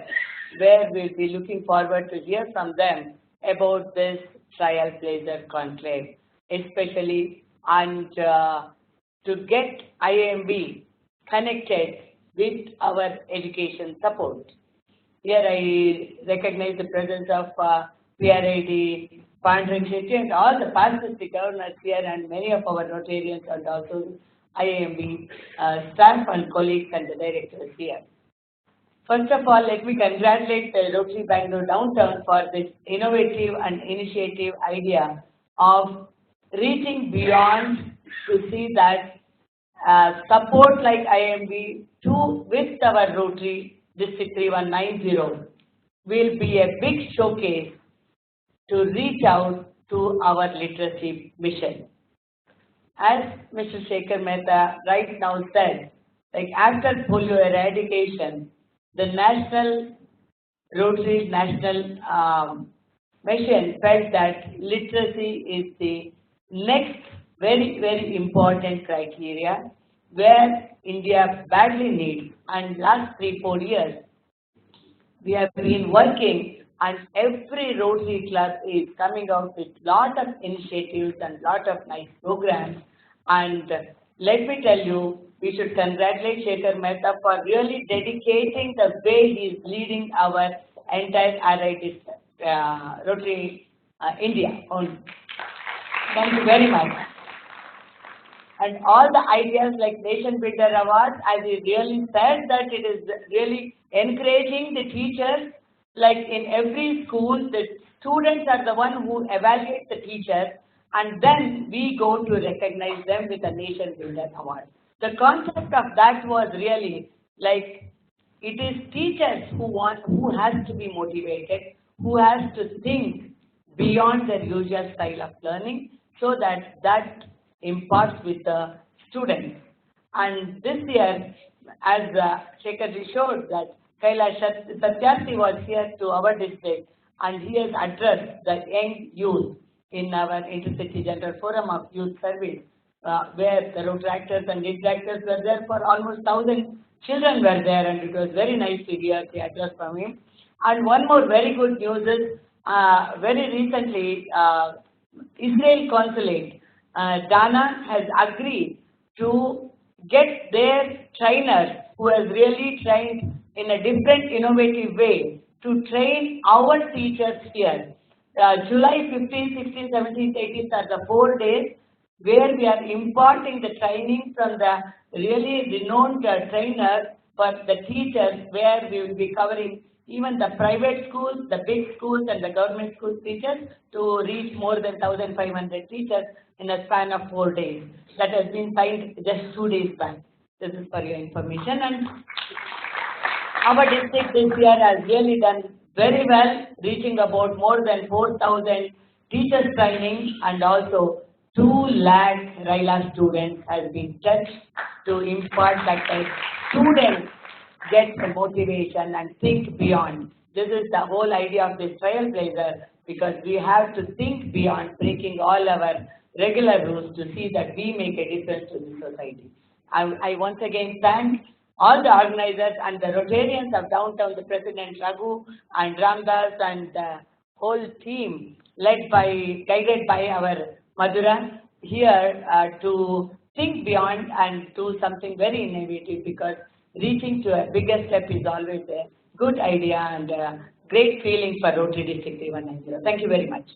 where we'll be looking forward to hear from them about this Trailblazer conclave, especially, and to get IIMB connected with our education support. Here I recognize the presence of PRID, Pandran Shetty, and all the past district governors here, and many of our Rotarians, and also IIMB staff and colleagues and the directors here. First of all, let me congratulate the Rotary Bangalore Downtown for this innovative and initiative idea of reaching beyond to see that support like IIMB with our Rotary District 3190 will be a big showcase to reach out to our literacy mission. As Mr. Shekhar Mehta right now said, like after polio eradication, the Rotary National Mission felt that literacy is the next very, very important criteria where India badly needs. And last 3-4 years, we have been working and every Rotary Club is coming out with lot of initiatives and lot of nice programs. And let me tell you, we should congratulate Shekhar Mehta for really dedicating the way he is leading our entire RIT Rotary India. Thank you very much. And all the ideas like Nation Builder Awards, as he really said, that it is really encouraging the teachers. Like in every school, the students are the one who evaluate the teachers, and then we go to recognize them with a Nation Builder Award. The concept of that was really like it is teachers who has to be motivated, who has to think beyond their usual style of learning, so that imparts with the students. And this year, as Shekharji showed, that Kailash Satyarthi was here to our district, and he has addressed the young youth in our Intercity General Forum of Youth Service, where the Rotaractors and Interactors were there for almost 1,000 children were there, and it was very nice to hear the address from him. And one more very good news is, very recently, Israel Consulate, Dana has agreed to get their trainers who has really trained in a different innovative way to train our teachers here. July 15, 16, 17, 18 are the 4 days where we are imparting the training from the really renowned trainers for the teachers, where we will be covering even the private schools, the big schools and the government school teachers to reach more than 1,500 teachers in a span of 4 days. That has been signed just 2 days back. This is for your information. And our district this year has really done very well, reaching about more than 4,000 teachers training, and also 2 lakh RILA students has been touched to impart that students get the motivation and think beyond. This is the whole idea of this trailblazer, because we have to think beyond breaking all our regular rules to see that we make a difference to the society. I once again thank all the organizers and the Rotarians of downtown, the President Raghu and Ramdas and the whole team guided by our Madhura here to think beyond and do something very innovative, because reaching to a bigger step is always a good idea and a great feeling for Rotary District 3190. Thank you very much.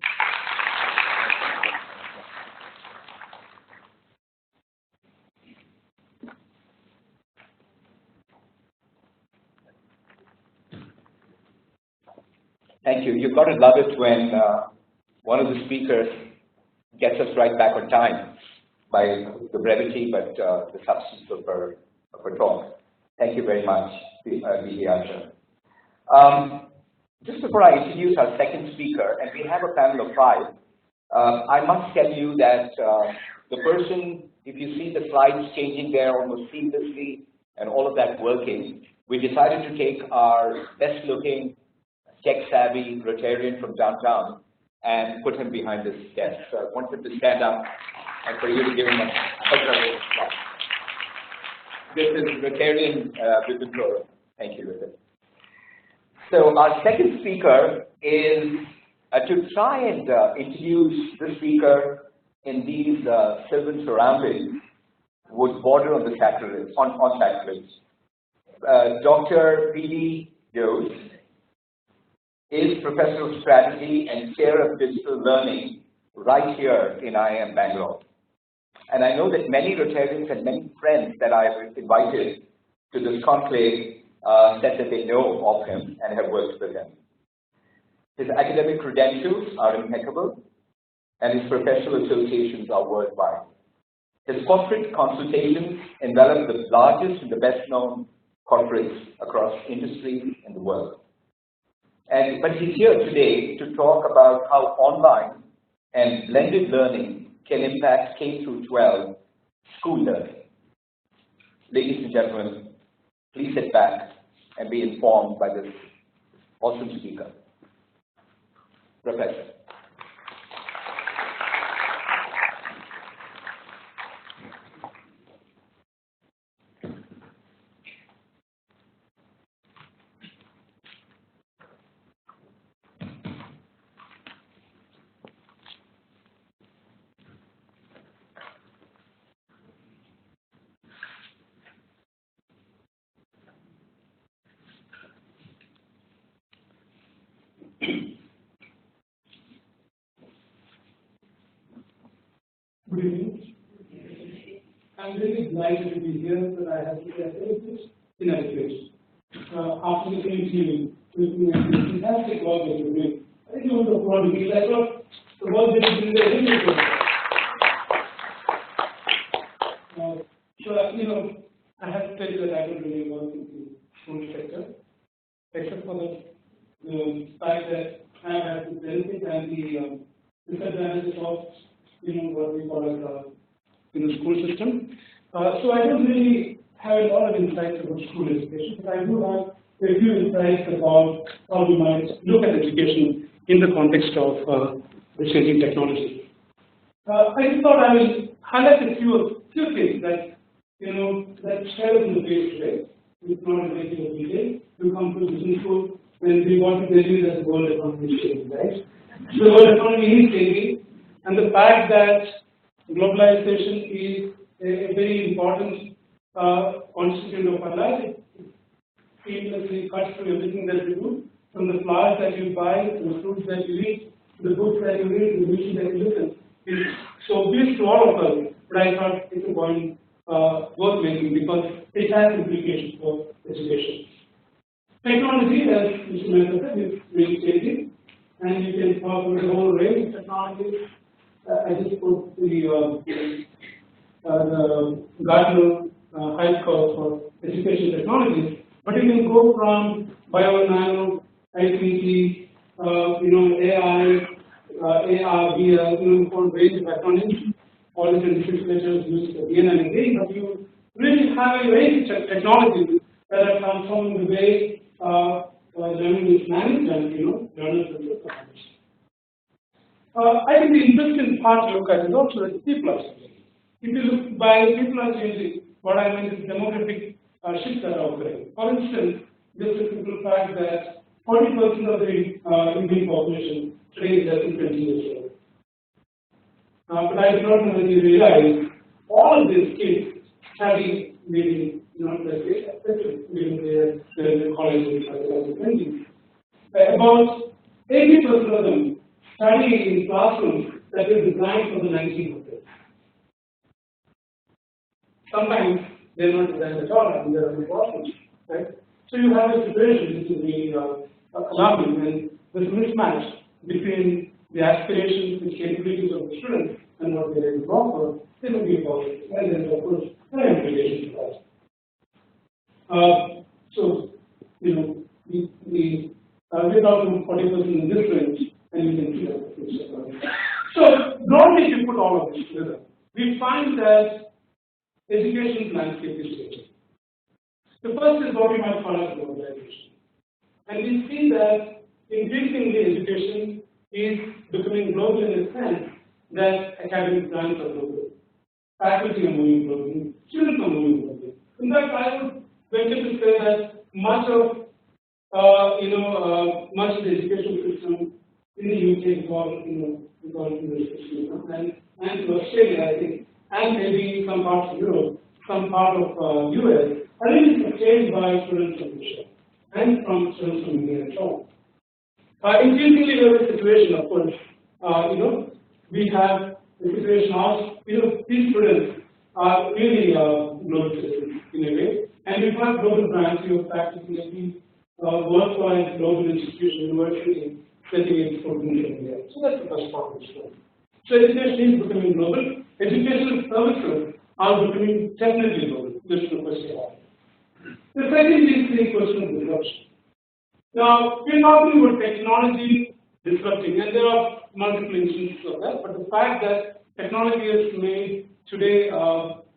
Thank you. You've got to love it when one of the speakers gets us right back on time by the brevity, but the substance of her talk. Thank you very much, Vidya. Just before I introduce our second speaker, and we have a panel of 5, I must tell you that the person, if you see the slides changing there almost seamlessly and all of that working, we decided to take our best-looking, tech-savvy Rotarian from downtown and put him behind this desk. So I want him to stand up and for you to give him a applause. This is Rotarian Vipin Toro. Thank you, Vipin. So our second speaker is to try and introduce the speaker in these sylvan surroundings would border on the sacrilege. Dr. P.D. Dose is Professor of Strategy and Chair of Digital Learning right here in IIM Bangalore. And I know that many Rotarians and many friends that I've invited to this conclave said that they know of him and have worked with him. His academic credentials are impeccable, and his professional associations are worldwide. His corporate consultations envelop the largest and the best-known corporates across industries in the world. But he's here today to talk about how online and blended learning can impact K-12 school learning. Ladies and gentlemen, please sit back and be informed by this awesome speaker. Professor. Good evening. I'm really delighted to be here, but I have to say it is inadequate. After the evening, looking at the fantastic work that you're doing, I think you want to applaud me. I thought the work that you're doing is really good. So, I have to tell you that I don't really work in the school sector, except for the fact that I have the benefit and the disadvantages of, what we call as the school system. So I don't really have a lot of insights about school education, but I do have a few insights about how we might look at education in the context of the changing technology. I just thought I will highlight a few things that that share in the page today. It's not a great deal of detail. You come to business school when we want to tell you that the world economy is changing, right? So the world economy is changing, and the fact that globalization is a very important constituent of our life. It seamlessly cuts through everything that we do, from the flowers that you buy, to the fruits that you eat, to the books that you read, to the music that you listen. It's so obvious to all of us, but I thought it's a point worth making because it has implications for education. Technology, as Mr. Mehta said, is really changing, and you can talk about a whole range of technologies. I just put the Gartner hype curve for education technologies, but you can go from bio, nano, ICT, AI, AR, VR, whole range of acronyms, all the different letters used again and again, but you really have a range of technologies that are transforming the way learning is managed and learners will look at it. I think the interesting part to look at is also that people are changing. If you look by people are changing, what I mean is demographic shifts that are occurring. For instance, just a simple fact that 40% of the Indian population today is less than 20 years old. But I do not know whether you realize all of these kids study maybe especially during their college or 20s. About 80% of them study in classrooms that were designed for the 1900s. Sometimes they're not designed at all, and there are no problems, right? So you have a situation which is really alarming, and this mismatch between the aspirations and capabilities of the students and what they're able to offer, they will be a problem. And then, of course, there are implications to that. We're talking 40% in this range, and you can see that. So, broadly, if you put all of this together, we find that education landscape is changing. The first is what we might call as globalization. And we see that increasingly education is becoming global in the sense that academic plans are global, faculty are moving globally, students are moving globally. In fact, I would venture to say that much of the education system in the UK is all university, and to Australia, I think, and maybe some parts of Europe, some part of US, I think it's changed by students from Asia and from students from India and so on. Increasingly, we have a situation, of course, we have a situation of, these students are really global citizens in a way, and we have global brands, you have practically every worthwhile global institution, university, setting its footprint in India. So that's the first part of the story. So education is becoming global. Educational services are becoming definitely global. This is the first part. The second is the question of disruption. Now, we're talking about technology disrupting, and there are multiple instances of that, but the fact that technology has made today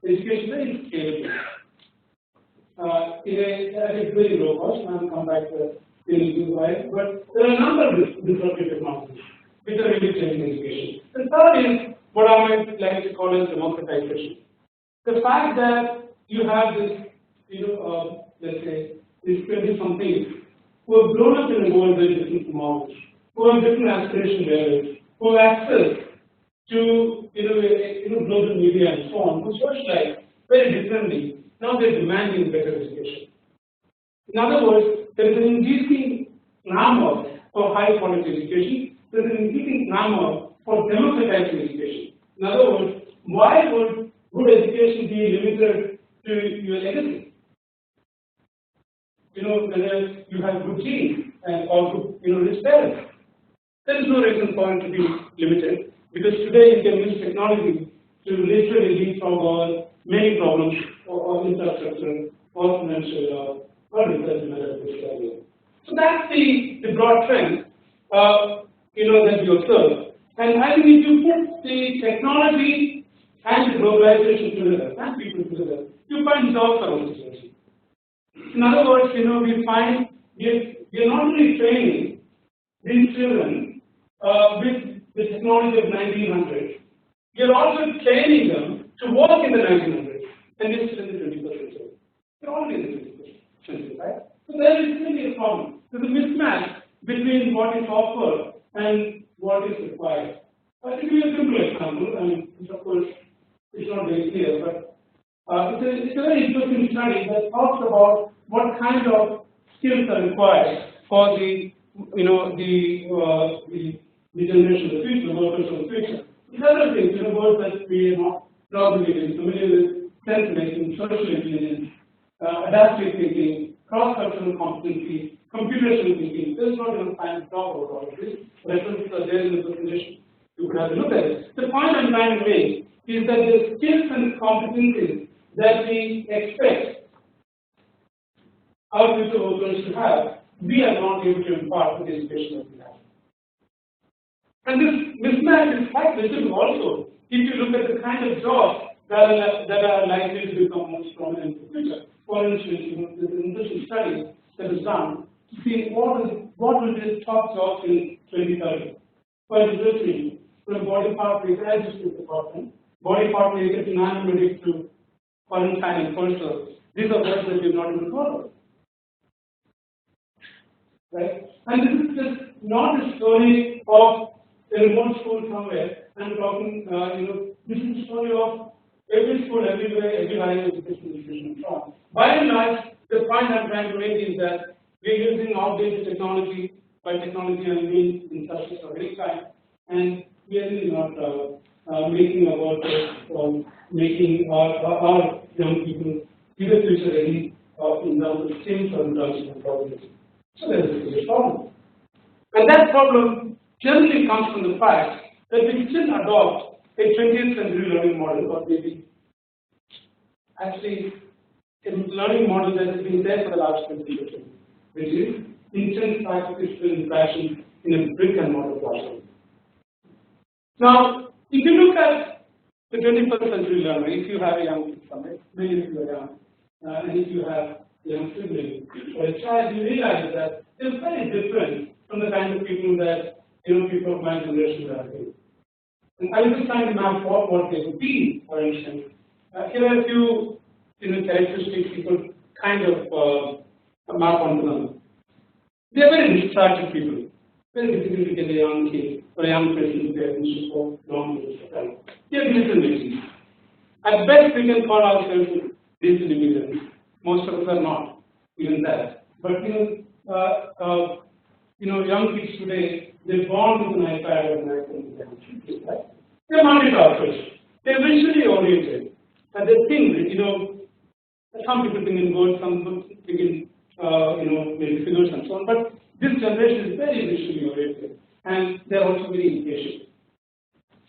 education very scalable. At a very low cost, and I'll come back to why, but there are a number of disruptive technologies which are really changing education. The third is what I might like to call as democratization. The fact that you have this, let's say, these 20-somethings who have grown up in a world very different from ours, who have different aspiration levels, who have access to global media and so on, who socialize very differently. Now they're demanding better education. In other words, there is an increasing clamor for high quality education. There is an increasing clamor for democratizing education. In other words, why would good education be limited to your legacy? Whether you have good genes and or good, rich parents. There is no reason for it to be limited, because today you can use technology to literally leapfrog all many problems or infrastructure or financial or research in this area. So that's the broad trend that we observe. And I think if you put the technology and the globalization together and people together, you find jobs around the situation. In other words, we find we are not only training these children with the technology of 1900s, we are also training them to work in the 1900s, and they're still in the 21st century. They're only in the 21st century, right? So there is really a problem. There's a mismatch between what is offered and what is required. I think we have a simple example, which of course is not very clear, but it's a very interesting study that talks about what kind of skills are required for the generation of the future, the workers of the future. Several things, words that we are not probably familiar with: sense making, social intelligence, adaptive thinking, cross-cultural competency, computational thinking. There's not enough time to talk about all of this. References are there in the presentation. You could have a look at it. The point I'm trying to make is that the skills and competencies that we expect our future workers to have, we are not able to impart with the education that we have. And this mismatch is quite visible also if you look at the kind of jobs that are likely to become most prominent in the future. For instance, there's an interesting study that is done to see what will be the top jobs in 2030. For instance, from body part maker, I just took the department, body part maker to nanomedic to quarantine and culture. These are words that you've not even heard of. Right? And this is just not a story of a remote school somewhere. I'm talking, this is the story of every school, everywhere, every higher education institution and so on. By and large, the point I'm trying to make is that we're using outdated technology. By technology, I mean infrastructure of any kind, and we are really not making our workers or making our young people either future ready in terms of skills or in terms of problems. So there's a serious problem. And that problem generally comes from the fact that we still adopt a 20th century learning model, or maybe actually a learning model that has been there for the last 20 years, which is instant practical interaction in a brick and mortar classroom. Now, if you look at the 21st century learner, if you have a young kid somewhere, maybe if you are young, and if you have a young sibling or a child, you realize that they're very different from the kind of people that people of my generation are doing. And I was just trying to map what they would be, for instance. Here are a few characteristics people kind of map onto them. They are very distracted people. Very difficult to get a young kid or a young person to pay attention for long periods of time. They are digital natives. At best, we can call ourselves digital immigrants. Most of us are not even that. But young kids today, they're born with an iPad or an iPhone. Right? They're multitaskers. They're visually oriented. And they think, some people think in words, some people think in, maybe figures and so on. But this generation is very visually oriented, and they're also very impatient.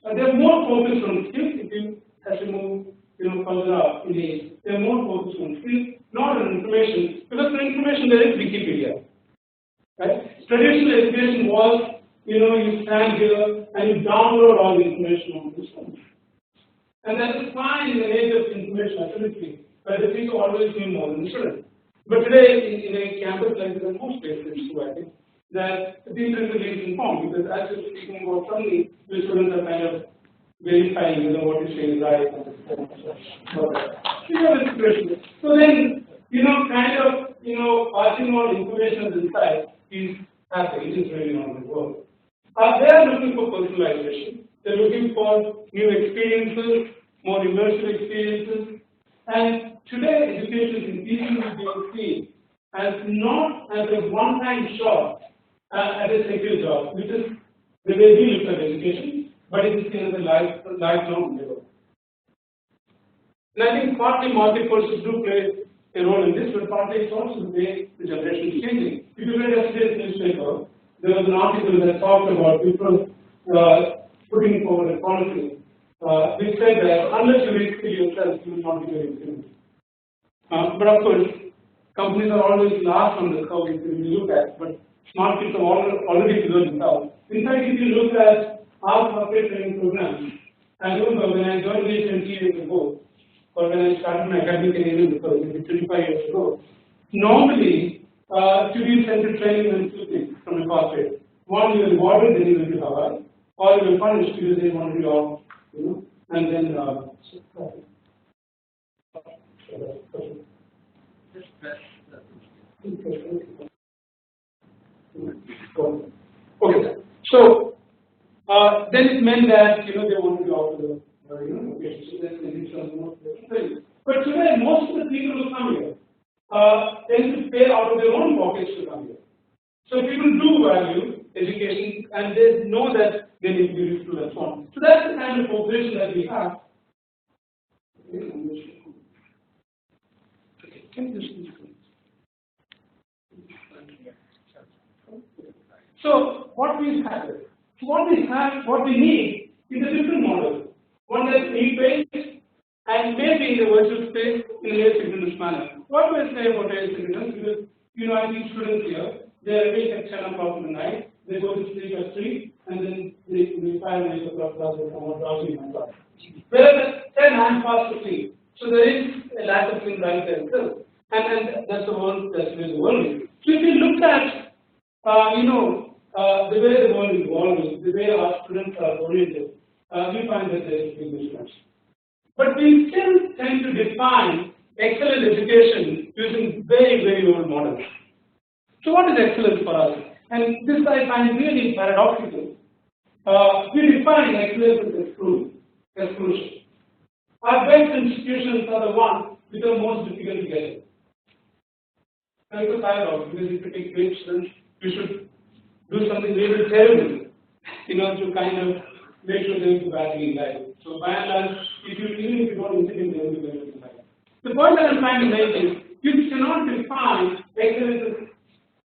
They're more focused on skills. If you have to move, further up in age, they're more focused on skills, not on information. Because for information, there is Wikipedia. Right? Traditional education was, you stand here and you download all the information on this phone. And that is fine in the age of information absolutely, but the people always knew more than the student. But today, in a campus like this, and most places too, I think, that the people are really informed, because as you're speaking about something, the students are kind of verifying whether what you're saying is right. So then, passing on information inside is happening. It is really not the work. They are looking for personalization. They're looking for new experiences, more immersive experiences. And today, education is increasingly being seen as not as a one-time shot at a secure job, which is the way we look at education, but it is seen as a lifelong endeavor. And I think partly market forces do play a role in this, but partly it's also the way the generation is changing. If you read yesterday's newspaper, there was an article that talked about people putting forward a policy which said that unless you reskill yourself, you will not be very skilled. But of course, companies are always last on the curve if you look at, but smart kids have already figured this out. In fact, if you look at our corporate training programs, I remember when I joined this 20 years ago, or when I started my academic career because maybe 25 years ago, normally students enter training and two things from a corporate. One, you are rewarded, then you will be Hawaii, or you will punished because they want to be off, and then okay. So then it meant that they want to be off the location. So that's the initial most thing. But today, most of the people who come here tend to pay out of their own pockets to come here. So people do value education and they know that they need to be useful and so on. So that's the kind of population that we have. So what we need is a different model. One that's need-based and maybe in the virtual space in a asynchronous manner. What do I say about asynchronous? Because I teach students here, they're awake at 10 o'clock in the night, they go to sleep at 3, and then they 5 and 8 o'clock class, they come out drowsy in my class. Whereas at 10, I'm fast asleep. So there is a lack of synchronized there still. And that's the world, that's where the world is. So if you look at, the way the world is evolving, the way our students are oriented, we find that there is a big mismatch. But we still tend to define excellent education using very, very old models. So what is excellence for us? And this I find really paradoxical. We define excellence as exclusion. Our best institutions are the ones which are most difficult to get in. And it's a paradox because if you take great students, you should do something really terrible, to kind of make sure they do badly in life. So by and large, even if you don't integrate, they will do badly in life. The point that I'm trying to make is you cannot define excellence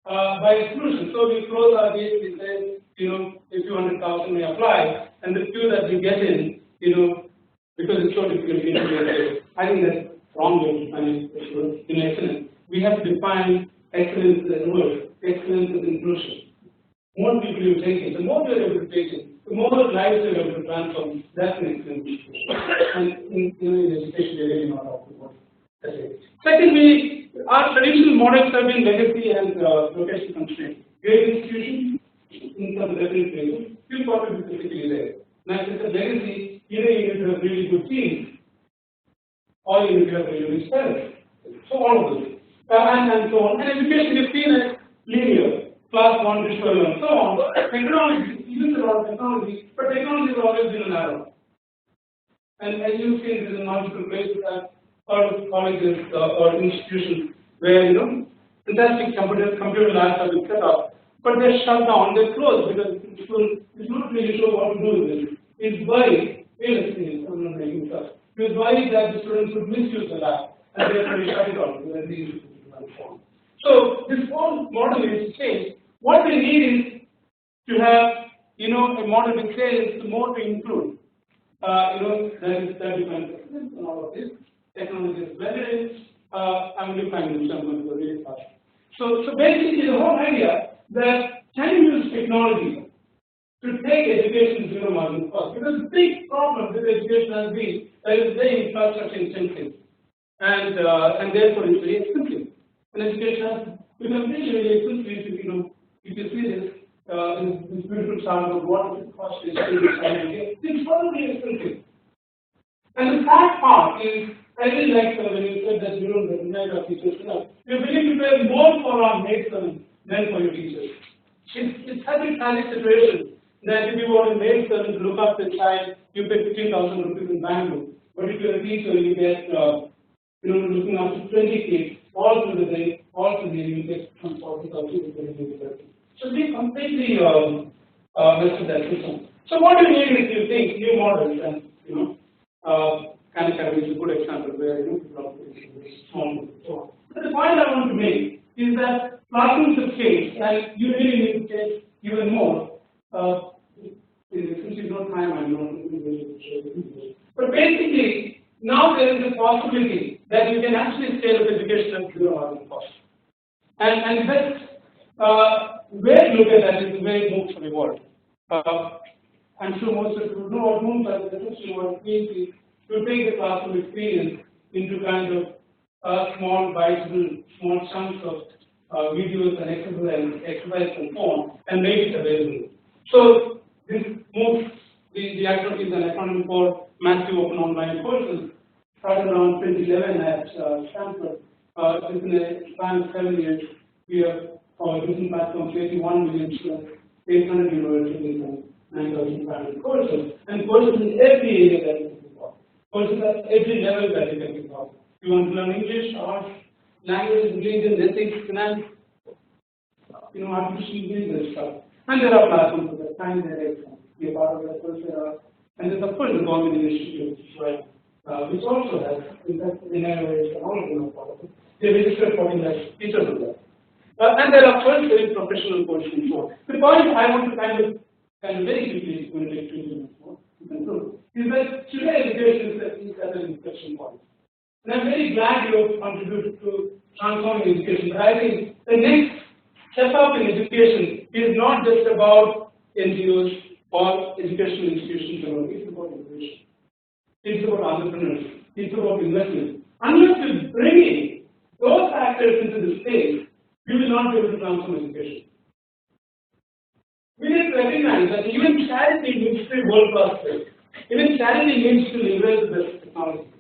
by exclusion. So we close our gates, we say, a few 100,000 may apply, and the few that we get in, because it's so difficult to get in, I think that's wrong way to define excellence. We have to define excellence as a word, excellence as inclusion. More people you take it, the more you're able to take it, the more lives you're able to transform, that's an excellent institution. And in education, they're really not talking about it. Secondly, our traditional models have been legacy and location constraints. Great institutions, in some definite places, still probably physically there. Now, if it's a legacy, either you need to have really good teams, or you need to have really good parents. So all of those. And so on. And education is seen as linear. Class 1, digital, and so on. Technology, we use a lot of technology, but technology has always been an arrow. And as you've seen, there's a multiple places that colleges or institutions where, fantastic computer labs have been set up, but they're shut down, they're closed because the school is not really sure what to do with it. It's worried, I'm not making stuff. It's worried that the students would misuse the lab, and therefore they shut it down. So this whole model is changed. What we need is to have, a model which says more to include. That depends on all of this. Technology is where it is. I'm defining something really fast. So basically the whole idea that can you use technology to take education zero margin cost? Because the big problem with education has been that it's very infrastructure intensive. And therefore it's very expensive. And education has become really expensive. If you see this beautiful chart of what it costs is it's probably expensive. And the sad part is, I really like when you said that you don't recognize our teachers enough. We're willing to pay more for our mates than for your teachers. It's such a tragic situation that if you want a maid servant to look after the child, you pay 15,000 rupees in Bangalore. But if you're a teacher, you get looking after 20 kids all through the day, all through the day, you get from 40,000 to 20,000. So we completely messed with that system. So what do you need is you think new models and Khan Academy is a good example. so on. But the point I want to make is that classrooms have changed, and you really need to change even more. Since you don't time, I'm not going to share the. But basically, now there is a possibility that you can actually scale up education at zero marginal cost. And the best way to look at that is the way MOOCs have evolved. I'm sure most of you know what MOOCs are. Essentially, what it means is to take the classroom experience into kind of small, bite-sized, small chunks of videos and exercise and so on, and make it available. So this MOOCs, the acronym is an acronym for Massive Open Online Courses, started around 2011 at Stanford. Within a span of 7 years, we have different platforms, 81 million students, 800 universities, and 9,500 courses, and courses in every area that you can think of. Courses at every level that you can think of. You want to learn English, arts, language, religion, ethics, finance, artificial intelligence stuff. And there are platforms for that, time there, be a part of that Coursera. And there's of course the government initiative, which also has, in fact, in many ways, all of them are part of it. They registered 14 lakh teachers of that. And there are first very professional courses and so on. The point I want to kind of very quickly, going to take 2 minutes more to conclude, is that today education is at an inflection point. And I'm very glad you have contributed to transforming education. But I think the next step up in education is not just about NGOs or educational institutions alone. It's about innovation. It's about entrepreneurs. It's about investment. Unless we bring in those factors into the space, we will not be able to transform education. We need to recognize that even charity needs to be world-class space. Even charity needs to leverage the best technology.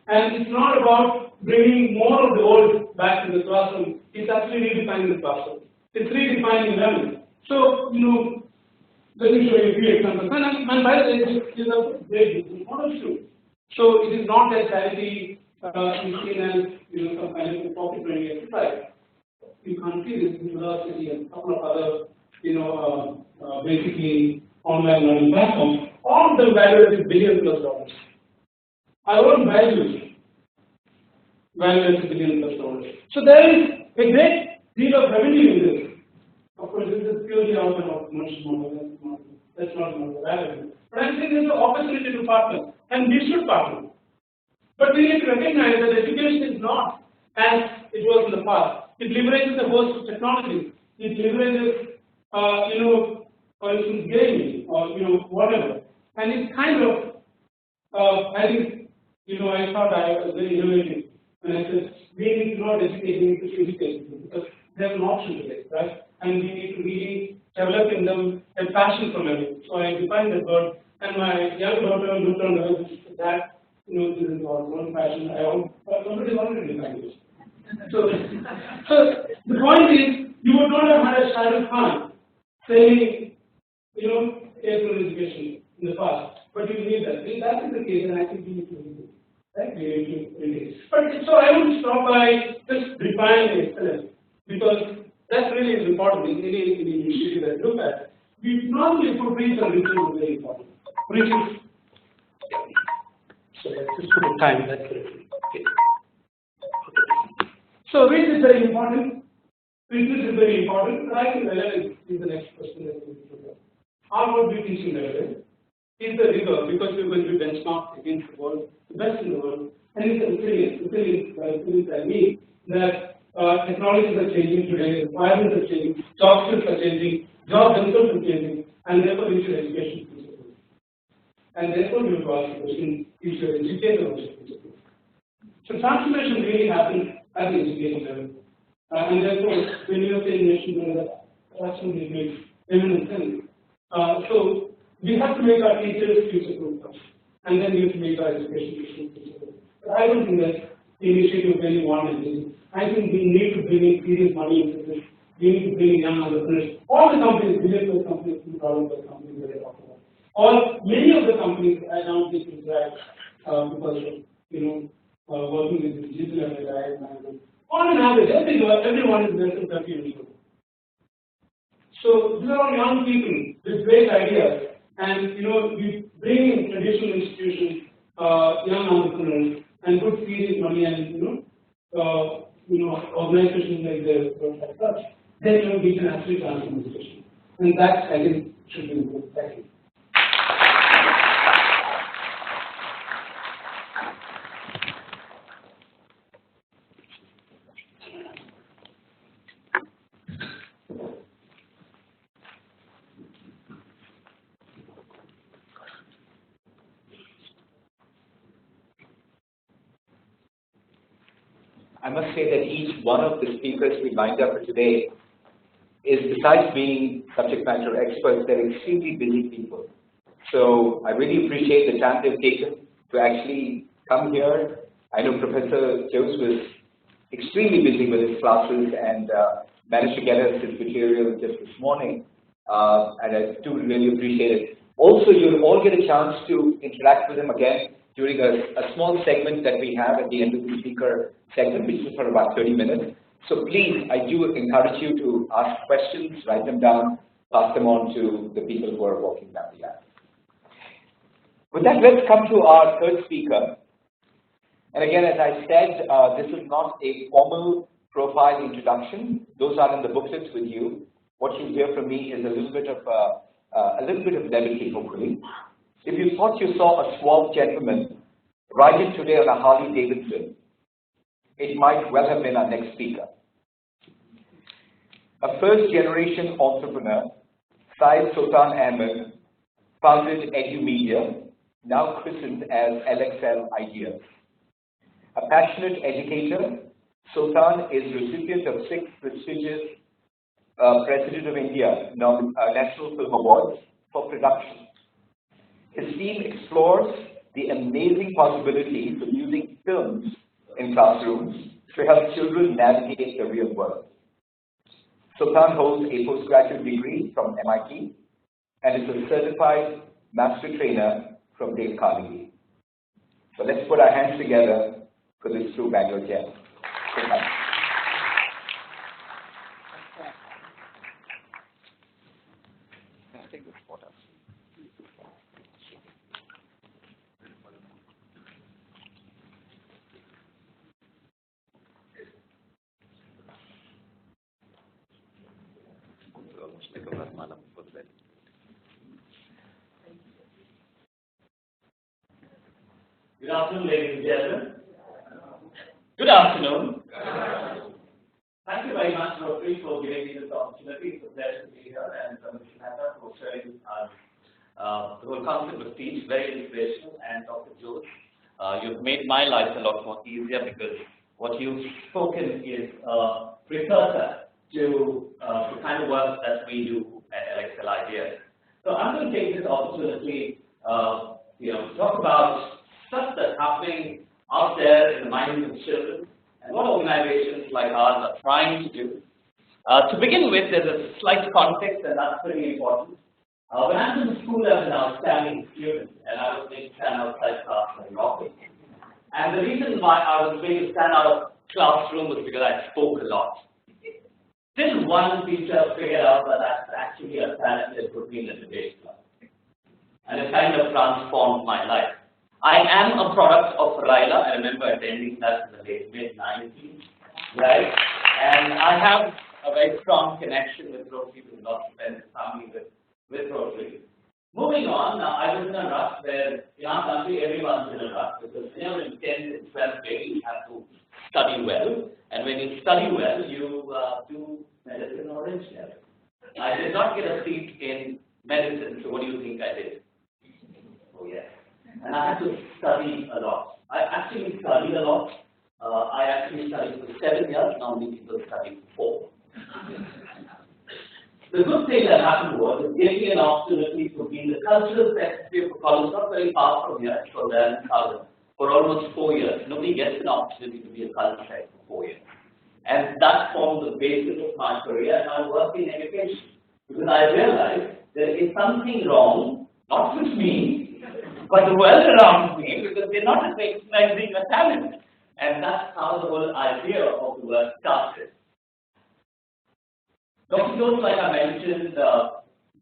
And it's not about bringing more of the old back to the classroom. It's actually redefining the classroom. It's redefining learning. So, let me show you a few examples. And by the way, these are great business models too. So it is not that charity is seen as some kind of profit-bringing exercise. You can't see this university and a couple of other, basically online learning platforms. All of them valued at $1 billion+. Our own valued at $1 billion+. So there is a great deal of revenue in this. Of course, this is purely out of commercial model. That's not the value. But I'm saying there's an opportunity to partner, and we should partner. But we need to recognize that education is not as it was in the past. It leverages a host of technologies. It leverages, for instance, gaming or whatever. And it's kind of, I think, I thought I was very innovative when I said we need to not educate, we need to educate them because they have an option today, right? And we need to really develop in them a passion for learning. So I defined that word, and my young daughter looked on the that, this is our own passion. Somebody already defined this. So the point is, you would not have had a shadow fun saying, careful education in the past, but you need that. If that is the case, then I think we need to read it. Right? We need to read it. But so I would stop by just defining excellence, because that really is important in any initiative that you look at. We normally put reach and reaching is very important. Reaching. So let's just put a time that correctly. Okay. So reach is very important. Reach is very important. But I think relevance is the next question that we need to look at. How would we teaching relevance? Is the rigor, because we're going to benchmark against the world, the best in the world, and it's the resilience. Resilience I mean that technologies are changing today, requirements are changing, job skills are changing, jobs themselves are changing, and therefore we should education principles. And therefore you have to ask the question, you should educate on those principles. So transformation really happens at the education level. And therefore, when you are saying nation, that absolutely makes eminent sense. So we have to make our teachers future-proof first, and then we have to make our education future-proof. But I don't think that the initiative of any one is. I think we need to bring in serious money into this. We need to bring in young entrepreneurs. All the companies, billion-plus companies, $2,000+ companies that I talked about. Or many of the companies I don't think is right because of working with this digital and on an average, everyone is less than 30 years old. So these are all young people with great ideas. And we bring in traditional institutions, young entrepreneurs, and put serious money and organizations like the as such, then we can actually transform the situation. And that, I think, should be good. Thank you. I must say that each one of the speakers we lined up for today is, besides being subject matter experts, they're extremely busy people. So I really appreciate the time they've taken to actually come here. I know Professor Jose was extremely busy with his classes and managed to get us his material just this morning, and I do really appreciate it. Also, you'll all get a chance to interact with him again during a small segment that we have at the end of the speaker segment, which is for about 30 minutes. So please, I do encourage you to ask questions, write them down, pass them on to the people who are walking down the aisle. With that, let's come to our third speaker. And again, as I said, this is not a formal profile introduction. Those are in the booklets with you. What you hear from me is a little bit of levity, hopefully. If you thought you saw a suave gentleman riding today on a Harley Davidson, it might well have been our next speaker. A first-generation entrepreneur, Syed Sultan Ahmed, founded EduMedia, now christened as LXL Ideas. A passionate educator, Sultan is recipient of 6 prestigious President of India National Film Awards for production. His team explores the amazing possibilities of using films in classrooms to help children navigate the real world. Sultan holds a postgraduate degree from MIT and is a certified master trainer from Dale Carnegie. So let's put our hands together for this true Bangalore gem. Take this photo. Good afternoon, ladies and gentlemen. Good afternoon. Thank you very much, Rotary, for giving me this opportunity. It's a pleasure to be here, and Mr. Mehta for sharing the whole concept of teach, very inspirational. And Dr. Jose, you've made my life a lot more easier because what you've spoken is a precursor to the kind of work that we do at LXL Ideas. So I'm going to take this opportunity, to talk about stuff that's happening out there in the minds of children and what organizations like ours are trying to do. To begin with, there's a slight context, and that's pretty important. When I was in school, I was an outstanding student, and I was made to stand outside class very often. And the reason why I was made to stand out of classroom was because I spoke a lot. Till one teacher figured out that that's actually a talent that put me in the debate club. And it kind of transformed my life. I am a product of RILA. I remember attending that in the late mid-90s, right? And I have a very strong connection with Rotary, with lots of friends and family with Rotary. Moving on, I was in a rush where in our country everyone's in a rush because when you're in 10th and 12th grade, you have to study well. And when you study well, you do medicine or engineering. I did not get a seat in medicine, so what do you think I did? Oh, yes. And I had to study a lot. I actually studied a lot. I actually studied for 7 years. Normally people study for 4. The good thing that happened was it gave me an opportunity to be in the cultural secretary of a college not very far from here, from there in Southern, for almost 4 years. Nobody gets an opportunity to be a culture secretary for 4 years. And that formed the basis of my career, and I worked in education. Because I realized there is something wrong, not with me, but the world around me, because they're not recognizing the talent. And that's how the whole idea of the work started. Dr. Jose, like I mentioned,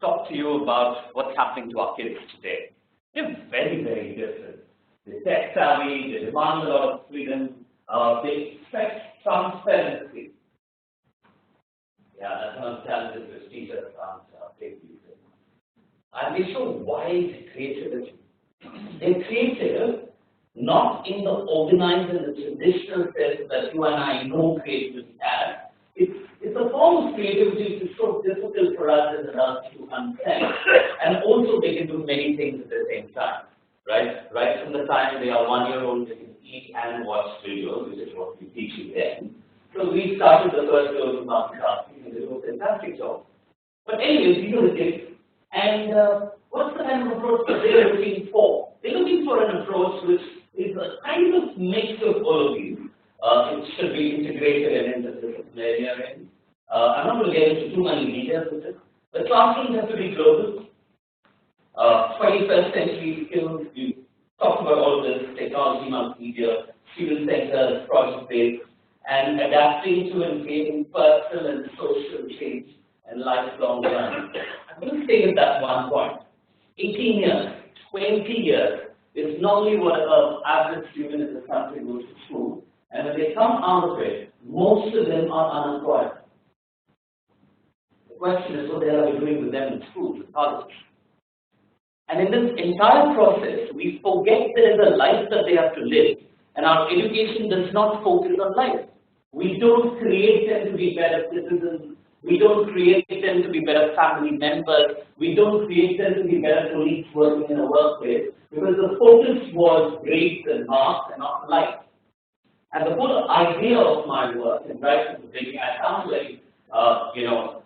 talked to you about what's happening to our kids today. They're very, very different. They're tech savvy, they demand a lot of freedom. They expect transparency. Yeah, that's one of the challenges which teachers can't take these days. And they show wide creativity. They're creative, not in the organized and the traditional sense that you and I know creativity as. It's a form of creativity which is so difficult for us as adults to understand. And also they can do many things at the same time. Right from the time they are 1 year old, they can eat and watch videos, which is what we teach you then. So we started the first course of multitasking, and they do a fantastic job. But anyways, these are the kids. And what's the kind of approach that they're looking for? They're looking for an approach which is a kind of mix of all of these. It should be integrated and interdisciplinary. I'm not going to get into too many details with it. The classrooms have to be global. 21st century skills, we talked about all of this, technology, multimedia, student-centered, project-based, and adapting to and creating personal and social change and lifelong learning. I'm going to stay with that one point. 18 years, 20 years is normally what an average student in this country goes to school, and when they come out of it, most of them are unemployed. The question is, what the hell are we doing with them in school, in college? And in this entire process, we forget there is a life that they have to live, and our education does not focus on life. We don't create them to be better citizens. We don't create them to be better family members. We don't create them to be better colleagues working in a workplace, because the focus was grades and marks and not life. And the whole idea of my work, and right from the beginning, I sound very,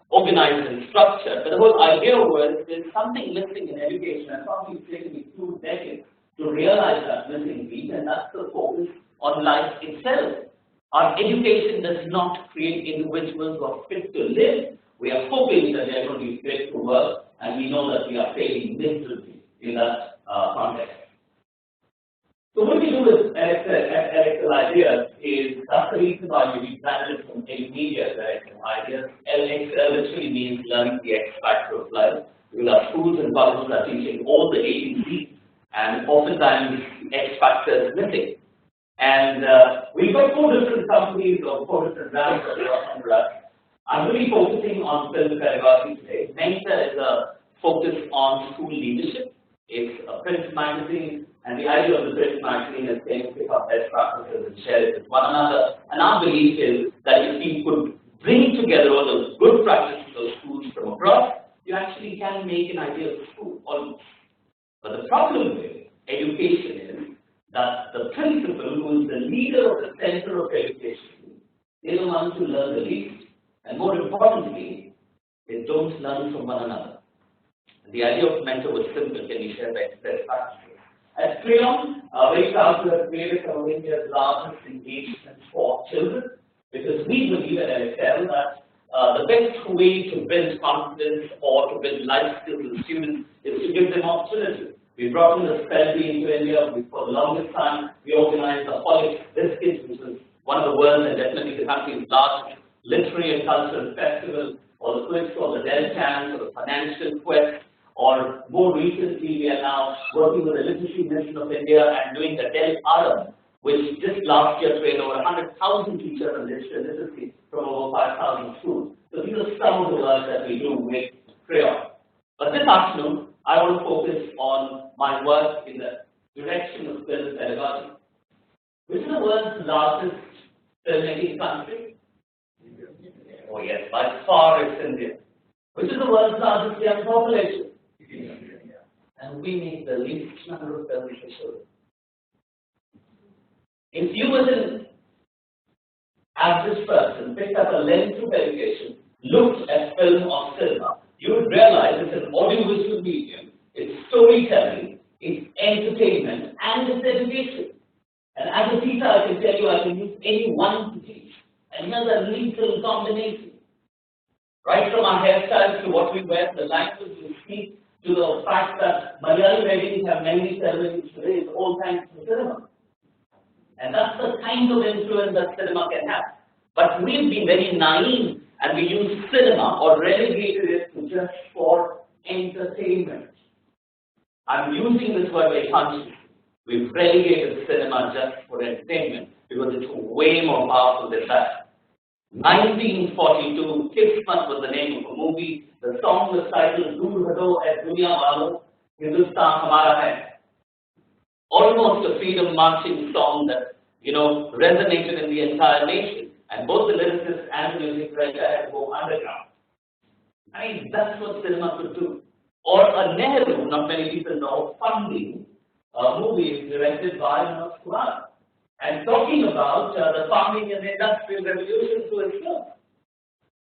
organized and structured, but the whole idea was there's something missing in education, and probably it's taken me 2 decades to realize that missing piece, and that's the focus on life itself. Our education does not create individuals who are fit to live. We are hoping that they are going to be fit to work, and we know that we are failing miserably in that context. So what we do with LXL ideas is, that's the reason why we branded it from Media LXL ideas. LXL literally means learning the X factor of life, because our schools and colleges are teaching all the A B C's, and oftentimes the X factor is missing. And we've got 4 different companies or 4 different brands that are under us. I'm really focusing on film pedagogy today. Mentor is a focus on school leadership. It's a print magazine, and the idea of the print magazine is saying pick up best practices and share it with one another. And our belief is that if we could bring together all those good practices of schools from abroad, you actually can make an ideal school almost. But the problem with education is that the principal, who is the leader of the center of education, they don't want to learn the least. And more importantly, they don't learn from one another. The idea of mentor was simple: can you share best practices? At Crayon, very proud to have created some of India's largest engagement for children, because we believe at LXL that the best way to build confidence or to build life skills in students is to give them opportunities. We brought in the spell bee into India. For the longest time, we organized the Holic Biscuits, which is one of the world's and definitely the country's largest literary and cultural festival, or the quiz, or the Del Chance, or the financial quest. Or more recently, we are now working with the Literacy Mission of India and doing the Del Aram, which just last year trained over 100,000 teachers in literacy from over 5,000 schools. So these are some of the work that we do with Crayon. But this afternoon, I want to focus on my work in the direction of film pedagogy. Which is the world's largest filmmaking country? Oh yes, by far it's India. Which is the world's largest young population? And we make the least number of films for children. If you as an average person picked up a lens of education, looked at film or cinema, you would realize it's an audiovisual medium, it's storytelling, it's entertainment, and it's education. And as a teacher, I can tell you I can use any one to teach. And here's a lethal combination. Right from our hairstyles to what we wear, the language we speak, to the fact that Malayali weddings have many ceremonies today, is all thanks to cinema. And that's the kind of influence that cinema can have. But we've been very naive, and we use cinema or relegated it to just for entertainment. I'm using this word very consciously. We've relegated cinema just for entertainment. because it's way more powerful than that. 1942, Kismat was the name of a movie. The song was titled Door Hado Ae Duniya Walo, Hindustan Hamara Hai. Almost a freedom marching song that, resonated in the entire nation. And both the lyricist and the music writer had to go underground. I mean, that's what cinema could do. Or a Nehru, not many people know, funding a movie directed by Manoj Kumar. And talking about the farming and the industrial revolution through his film.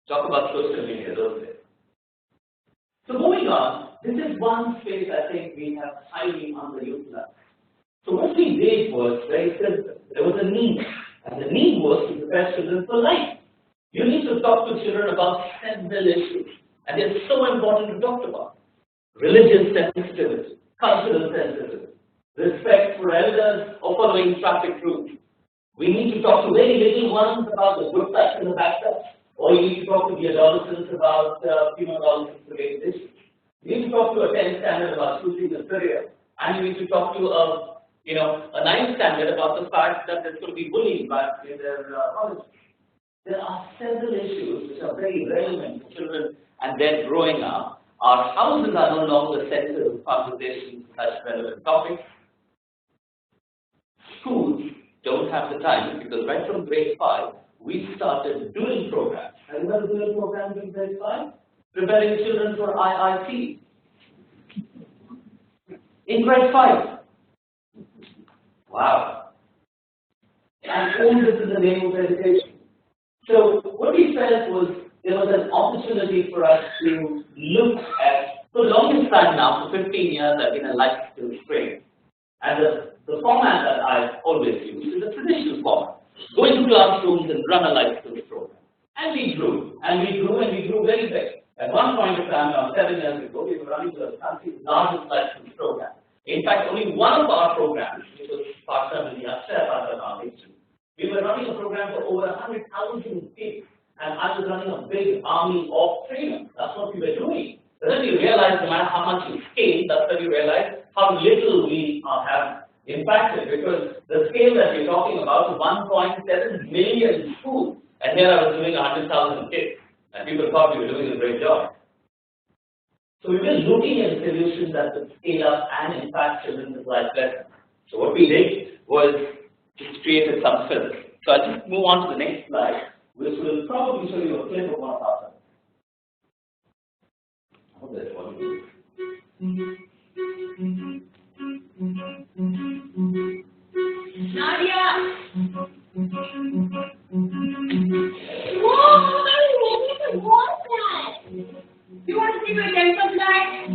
Talk about social media, those days. So moving on, this is one space I think we have highly underutilized. So what we did was very simple. There was a need, and the need was to prepare children for life. You need to talk to children about several issues, and they're so important to talk about. Religious sensitivity, cultural sensitivity, respect for elders, or following traffic rules. We need to talk to very little ones about the good sides and the bad sides, or you need to talk to the adolescents about adolescent-related issues. You need to talk to a 10th standard about choosing a career, and you need to talk to a 9th standard about the fact that there's going to be bullying back in their colleges. There are several issues which are very relevant to children and they're growing up. Our houses are no longer centers of conversation to such relevant topics. Schools don't have the time because right from grade 5, we started doing programs. And what are doing programs in grade 5? Preparing children for IIT. In grade 5. Wow. And all this is the name of education. So what we felt was there was an opportunity for us to look at, for the longest time now, for 15 years, I've been a life skills trainer. And the format that I've always used is a traditional format. Go into classrooms and run a life skills program. And we grew, and we grew, and we grew very big. At one point of time, around 7 years ago, we were running the country's largest life skills program. In fact, only one of our programs, which was partnered with the Untitled Foundation, we were running a program for over 100,000 kids, and I was running a big army of trainers. That's what we were doing. But then we realized no matter how much we scaled, that's when we realized how little we have impacted, because the scale that we're talking about is 1.7 million schools, and here I was doing 100,000 kids, and people thought we were doing a great job. So we were looking at solutions that could scale up and impact children's life better. So what we did was just created some films. So I'll just move on to the next slide, which will probably show you a clip of one of our films. I hope that's one. Nadia! Whoa! I want that! You want to see my temple light?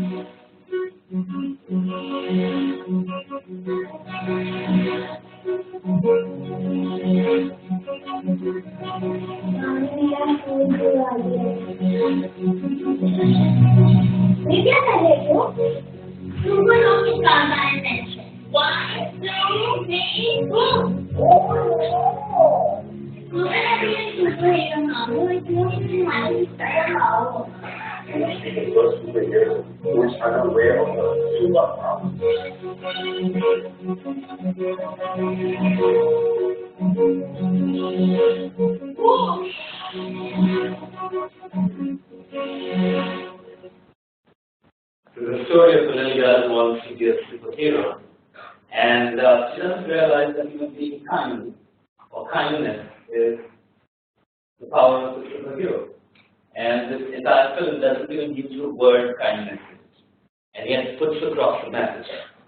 Maybe I can you. Super long is got my attention. 1, 2, 3, boom! When I be a superhero now, we're doing my style. The first superhero was unaware of the super problem. So the story of a little girl who wants to be a superhero, and she doesn't realize that even being kind or kindness is the power of the superhero. And this entire film doesn't even use the word kindness, and yet puts across the message.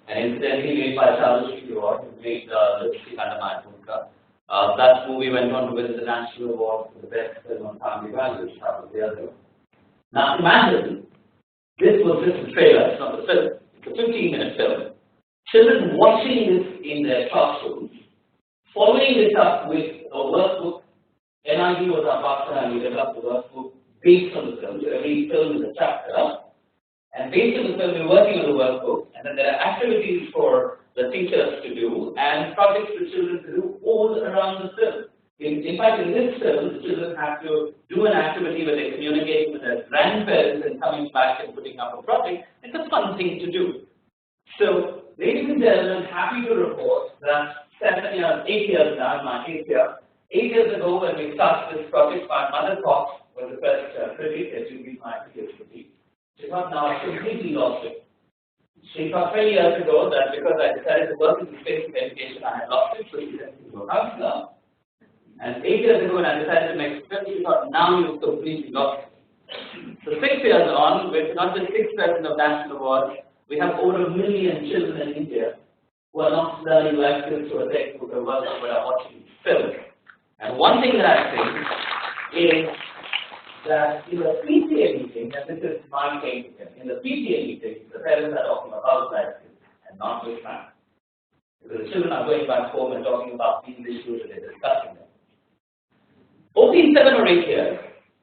And incidentally, made by Charles Stewart, who made Lipstick Under My Book. That movie went on to win the National Award for the best film on family values. That was the other one. Now imagine, this was just a trailer, it's not a film. It's a 15-minute film. Children watching this in their classrooms, following it up with a workbook. NID was our partner, and we developed the workbook based on the film. So every film is a chapter, and based on the film, we're working on the workbook, and then there are activities for the teachers to do and projects for children to do all around the film. In fact, in this film, the children have to do an activity where they're communicating with their grandparents and coming back and putting up a project. It's a fun thing to do. So, ladies and gentlemen, happy to report that 8 years now, my 8th year. 8 years ago, when we started this project, my mother thought was the first critic that you be my biggest critic. She thought now I completely lost it. She thought 20 years ago that because I decided to work in the space of education, I had lost it, so she said to go counselor. And 8 years ago, when I decided to make friends, she thought now you've completely lost it. So 6 years on, with not just 6 presidents of national awards, we have over 1 million children in India who are not learning life skills through a textbook or workshop but are watching films. And one thing that I think is that in the PTA meeting, and this is my thing, in the PTA meeting, the parents are talking about life skills and not with math. Because the children are going back home and talking about these issues and they're discussing them. Over these 7 or 8 years,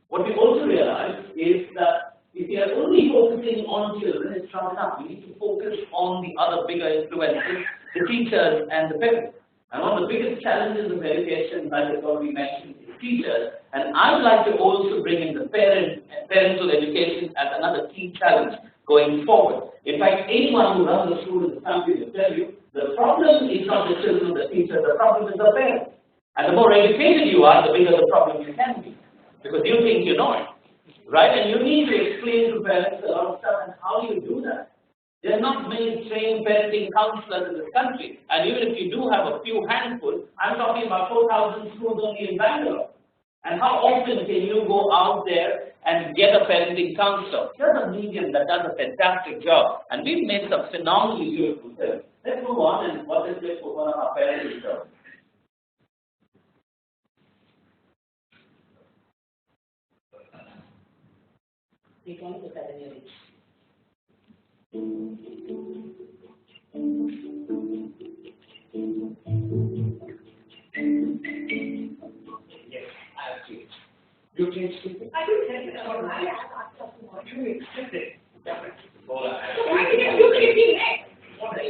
what we also realize is that if we are only focusing on children, it's not enough. We need to focus on the other bigger influences, the teachers and the parents. And one of the biggest challenges of education, like has already mentioned, is teachers. And I would like to also bring in the parental education as another key challenge going forward. In fact, anyone who runs a school in the country will tell you, the problem is not the children, the teachers, the problem is the parents. And the more educated you are, the bigger the problem you can be. Because you think you know it, right? And you need to explain to parents a lot of stuff, and how do you do that? There are not many trained parenting counselors in this country, and even if you do have a few handfuls, I'm talking about 4,000 schools only in Bangalore. And how often can you go out there and get a parenting counselor? Here's a medium that does a fantastic job, and we've made some phenomenally beautiful films. Let's move on and watch this clip for one of our parenting shows. Yes, I have changed. You changed too? I didn't take it out. I asked what You accept it. why did you keep me next? What did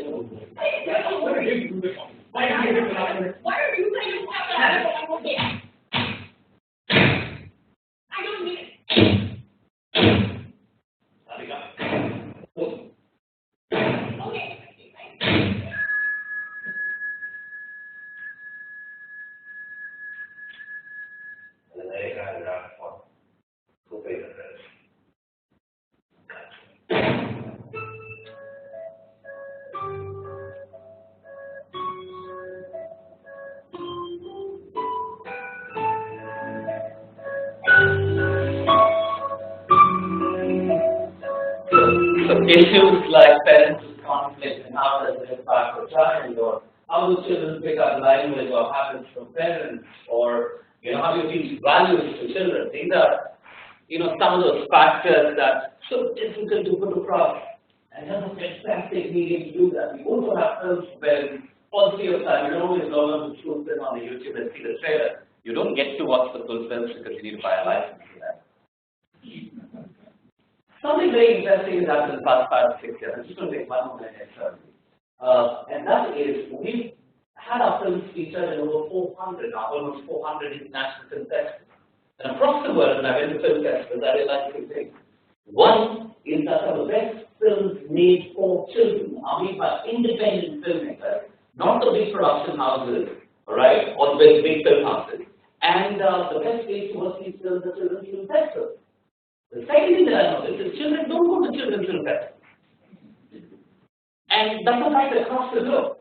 you do this one? Why don't you say you have to have it? I won't get it. I don't need it. Okay. Issues like parental conflict and how does it impact the child, or how do children pick up language or habits from parents, or how do you teach values to children? These are some of those factors that so difficult to put across. And that's a fantastic medium to do that. We also have films where policy of time, you don't always log on to school film on the YouTube and see the trailer. You don't get to watch the full films because you need to buy a license for that. Something very interesting has happened in the past 5 or 6 years. I'm just going to take one more minute extra. And that is, we've had our films featured in over 400, now almost 400 international film festivals. And across the world, when I went to film festivals, I realized two things. One is that some of the best films made for children are made by independent filmmakers, not the big production houses, right, or the big film houses. And the best place to watch these films are children's film festivals. The second thing that I noticed is children don't go to children's film festivals. And that's a fact across the globe.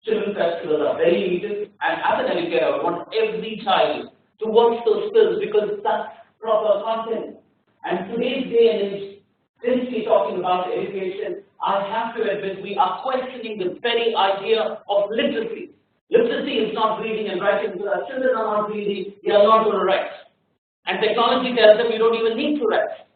Children's festivals are very elitist, and as an educator, I want every child to watch those films because that's proper content. And today's day and age, since we're talking about education, I have to admit we are questioning the very idea of literacy. Literacy is not reading and writing, because our children are not reading, they are not going to write. And technology tells them you don't even need to write.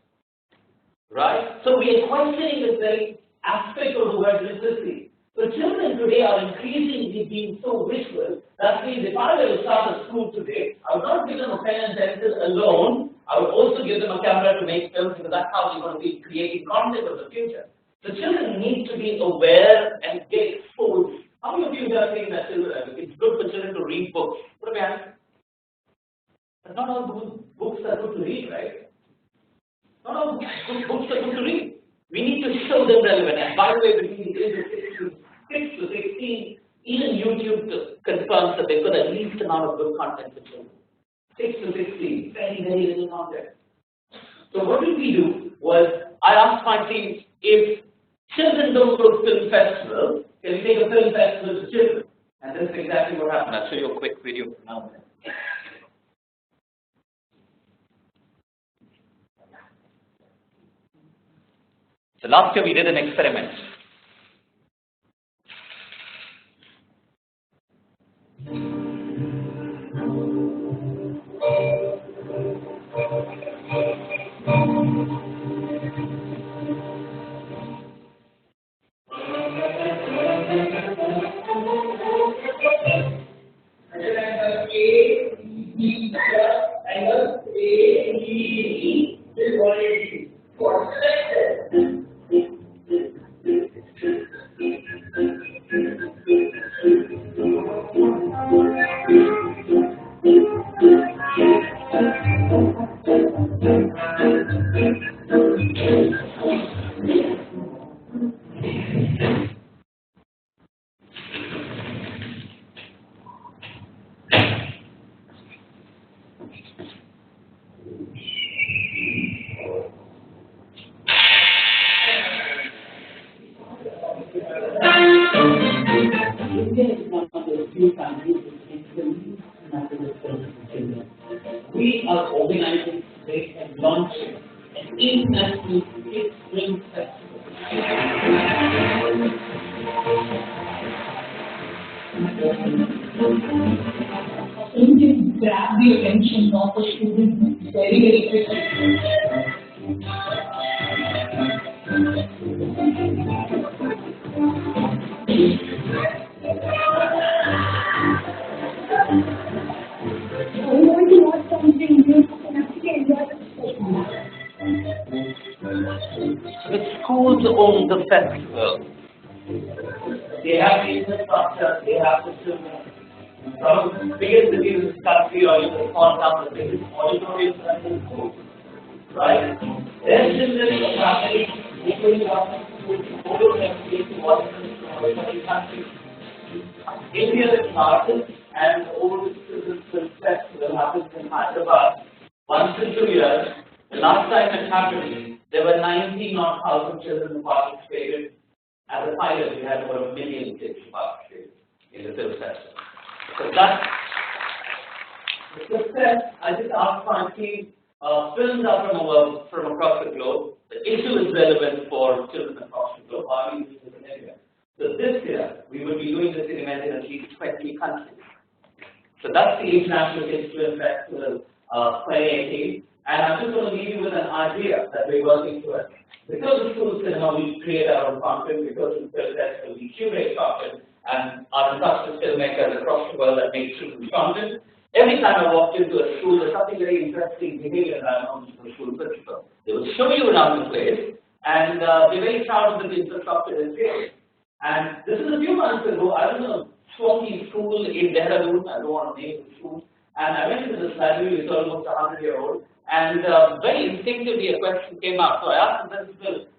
Right? So we are questioning this very aspect of the word literacy. So children today are increasingly being so visual that means if I were to start a school today, I would not give them a pen and pencil alone. I would also give them a camera to make films, because that's how we're going to be creating content of the future. So children need to be aware and get exposed. How many of you are saying that it's good for children to read books? Put up your hand. But not all books are good to read, right? Not all books are good to read. We need to show them relevant. And by the way, between the ages of 6 to 16, Even YouTube confirms that they put the least amount of good content for children. 6 to 16, very, very little content. So what did we do was, I asked my team, if children don't go to film festivals, can we take a film festival to children? And this is exactly what happened. I'll show you a quick video now. So last year we did an experiment. We are organizing today and launching an international kids film festival. Film grab the attention of the students very, very quickly. I want to watch something new and actually enjoy The schools own the festival. They have the infrastructure, they have the children. Some of the biggest cities in this country are in the small towns, the biggest auditoriums and the schools. Right? Their children are families, equally government schools, all of them facing auditoriums from other countries. India is largest and the oldest children's film festival happens in Hyderabad once in 2 years. The last time it happened, there were 19,000 children who participated. As a pilot, we had over 1 million kids who participated in the film festival. So that's the success. I just asked my team, films are from across the globe. The issue is relevant for children across the globe. Are we using this in India? So this year, we will be doing this event in at least 20 countries. So that's the International Kids Film Festival 2018. And I'm just going to leave you with an idea that we're working towards. Because of school cinema, we create our own content. Because of film festival, we curate content and are in touch with filmmakers across the world that make children's content. Every time I walked into a school, there's something very interesting behavior that I noticed from the school principal. They will show you around the place, and they're very proud of the infrastructure they've created. And this is a few months ago. I was in a swampy school in Dehradun. I don't want to name the school. And I went into this library, it's almost 100-year-old. And very instinctively, a question came up. So I asked the principal,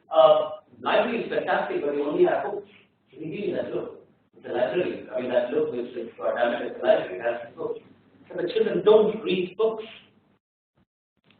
library is fantastic, but you only have books. Can you give me that look? It's a library. I mean, that look is for damage at the library. It has books. So the children don't read books.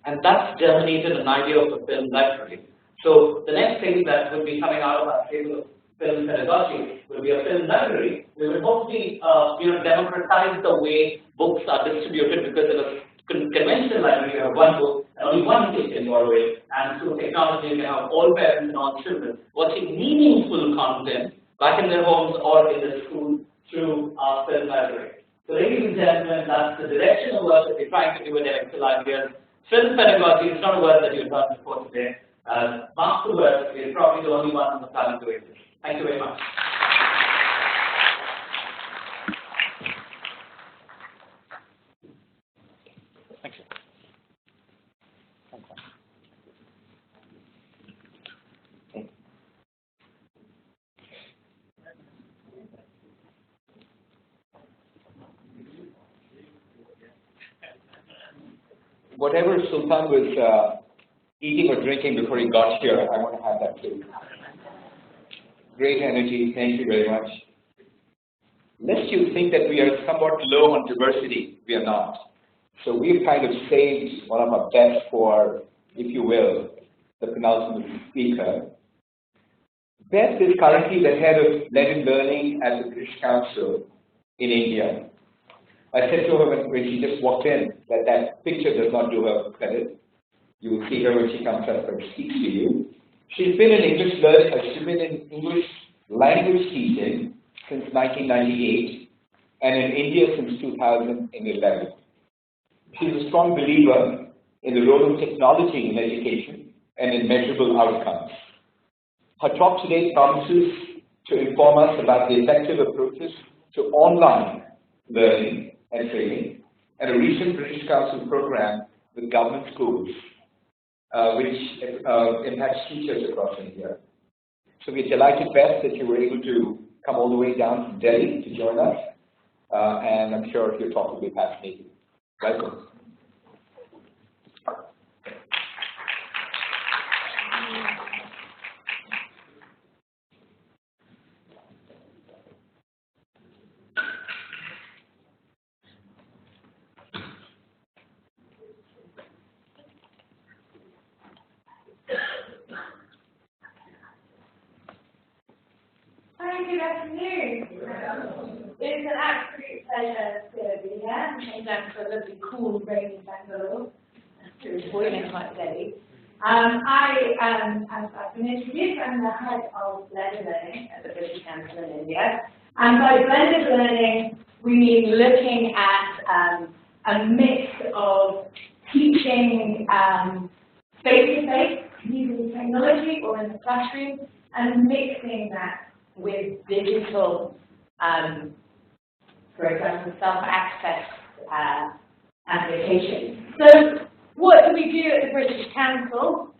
And that's germinated an idea of a film library. So the next thing that will be coming out of our table of film pedagogy will be a film library. We will hopefully democratize the way books are distributed, because in a conventional library you have one book and only one kid can borrow it, and through technology you can have all parents and all children watching meaningful content back in their homes or in the school through our film library. So ladies and gentlemen, that's the direction of work that we're trying to do with Electoral Ideas. Film pedagogy is not a word that you've heard before today. Mark the word, we're probably the only one on the planet doing this. Thank you very much. Thank you. Whatever Sultan was eating or drinking before he got here, I want to have that too. Great energy, thank you very much. lest you think that we are somewhat low on diversity, we are not. So we've kind of saved one of our best for, if you will, the penultimate speaker. Beth is currently the head of blended learning at the British Council in India. I said to her when she just walked in that picture does not do her credit. You will see her when she comes up and speaks to you. She's been in English language teaching since 1998 and in India since 2011. She's a strong believer in the role of technology in education and in measurable outcomes. Her talk today promises to inform us about the effective approaches to online learning and training and a recent British Council program with government schools which impacts teachers across India. So we're delighted, Beth, that you were able to come all the way down from Delhi to join us, and I'm sure your talk will be fascinating. Welcome. Good afternoon. It's an absolute pleasure to be here. Came down for a lovely, cool, rainy Bangalore after it's boiling hot day. As I've been introduced, I'm the head of blended learning at the British Council in India. And by blended learning, we mean looking at a mix of teaching face-to-face using technology or in the classroom, and mixing that with digital, for example, self-access applications. So what do we do at the British Council?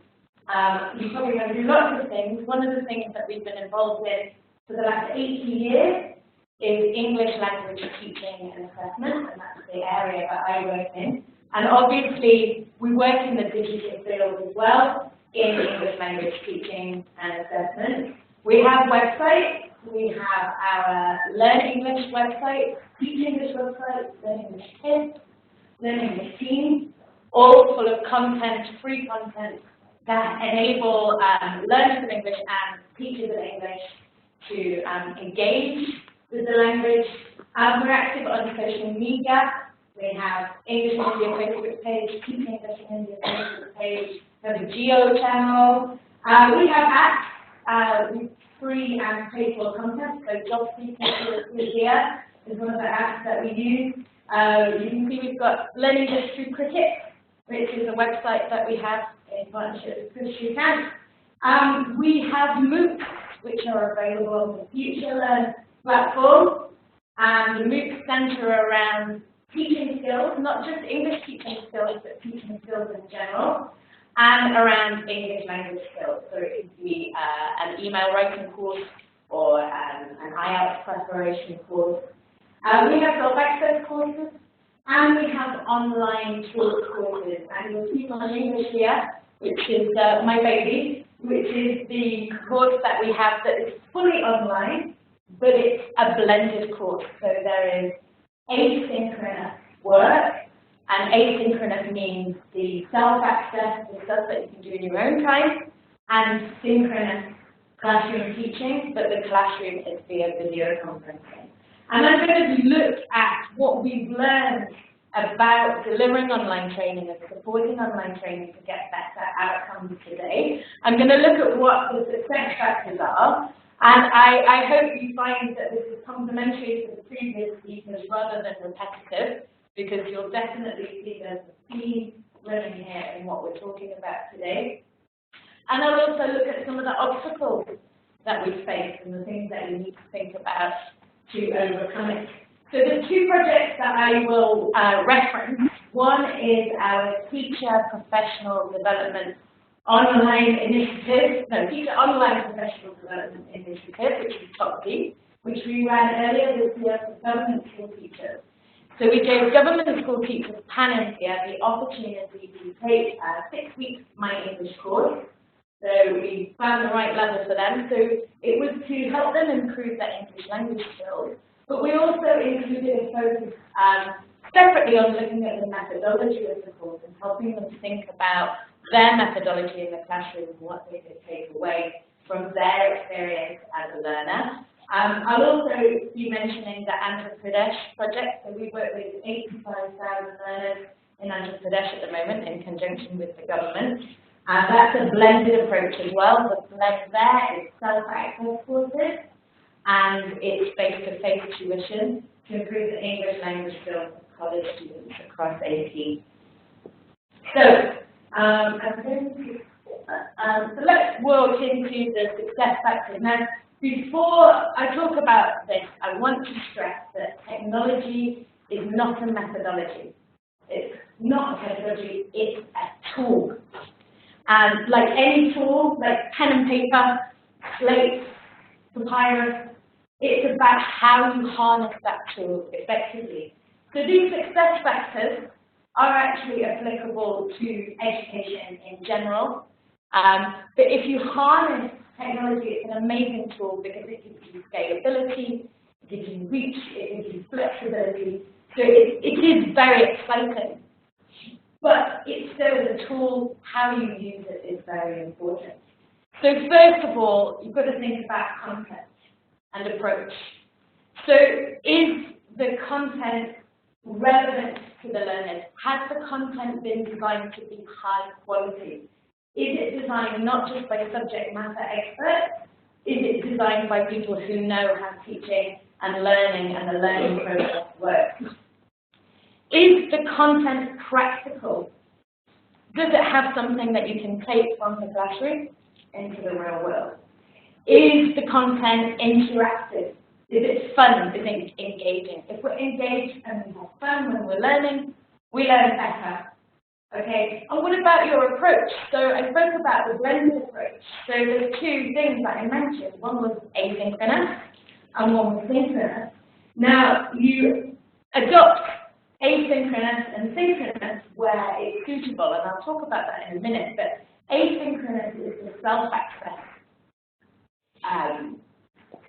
You probably know we do lots of things. One of the things that we've been involved in for the last 80 years is English language teaching and assessment, and that's the area that I work in. And obviously, we work in the digital field as well, in English language teaching and assessment. We have websites. We have our Learn English website, Teach English website, Learn English Kids, Learn English Teens, all full of content, free content that enable learners of English and teachers of English to engage with the language. We're active on social media. We have English in India Facebook page, Teach English in India Facebook page, we have a Geo channel. We have apps with free and paid for content, so Job Seeker here is one of the apps that we use. You can see we've got Learn English Through Cricket, which is a website that we have in partnership with British Council. We have MOOCs, which are available on the Future Learn platform, and the MOOCs center around teaching skills, not just English teaching skills, but teaching skills in general, and around English language skills. So it could be an email writing course or an IELTS preparation course. We have self-access courses, and we have online tools courses. And you'll see one in English here, which is my baby, which is the course that we have that is fully online, but it's a blended course. So there is asynchronous work, and asynchronous means the self-access, the stuff that you can do in your own time, and synchronous classroom teaching, but the classroom is via video conferencing. And I'm going to look at what we've learned about delivering online training and supporting online training to get better outcomes today. I'm going to look at what the success factors are, and I hope you find that this is complementary to the previous speakers rather than repetitive, because you'll definitely see there's a theme running here in what we're talking about today. And I'll also look at some of the obstacles that we face and the things that we need to think about to overcome it. So the two projects that I will reference, one is our Teacher Professional Development Online Initiative, Teacher Online Professional Development Initiative, which is TOPD, which we ran earlier this year for government school teachers. So we gave government and school teachers pan-India the opportunity to take a 6-week My English course. So we found the right level for them. So it was to help them improve their English language skills, But we also included a focus separately on looking at the methodology of the course and helping them think about their methodology in the classroom and what they could take away from their experience as a learner. I'll also be mentioning the Andhra Pradesh project. So we work with 85,000 learners in Andhra Pradesh at the moment in conjunction with the government. And that's a blended approach as well. The blend there is self-access courses and it's face-to-face tuition to improve the English language skills of college students across AP. So, so let's walk into the success factors. Now, before I talk about this, I want to stress that technology is not a methodology. It's not a methodology, it's a tool. And like any tool, like pen and paper, slate, papyrus, it's about how you harness that tool effectively. So these success factors are actually applicable to education in general. But if you harness technology, it's an amazing tool because it gives you scalability, it gives you reach, it gives you flexibility. So it is very exciting. But it's still a tool, how you use it is very important. So first of all, you've got to think about content and approach. So is the content relevant to the learners? Has the content been designed to be high quality? Is it designed not just by subject matter experts? Is it designed by people who know how teaching and learning and the learning process works? Is the content practical? Does it have something that you can take from the classroom into the real world? Is the content interactive? Is it fun? Is it engaging? If we're engaged and we have fun when we're learning, we learn better. Okay, and what about your approach? So I spoke about the blended approach. So there's two things that I mentioned. One was asynchronous and one was synchronous. Now, you adopt asynchronous and synchronous where it's suitable, and I'll talk about that in a minute, but asynchronous is the self-access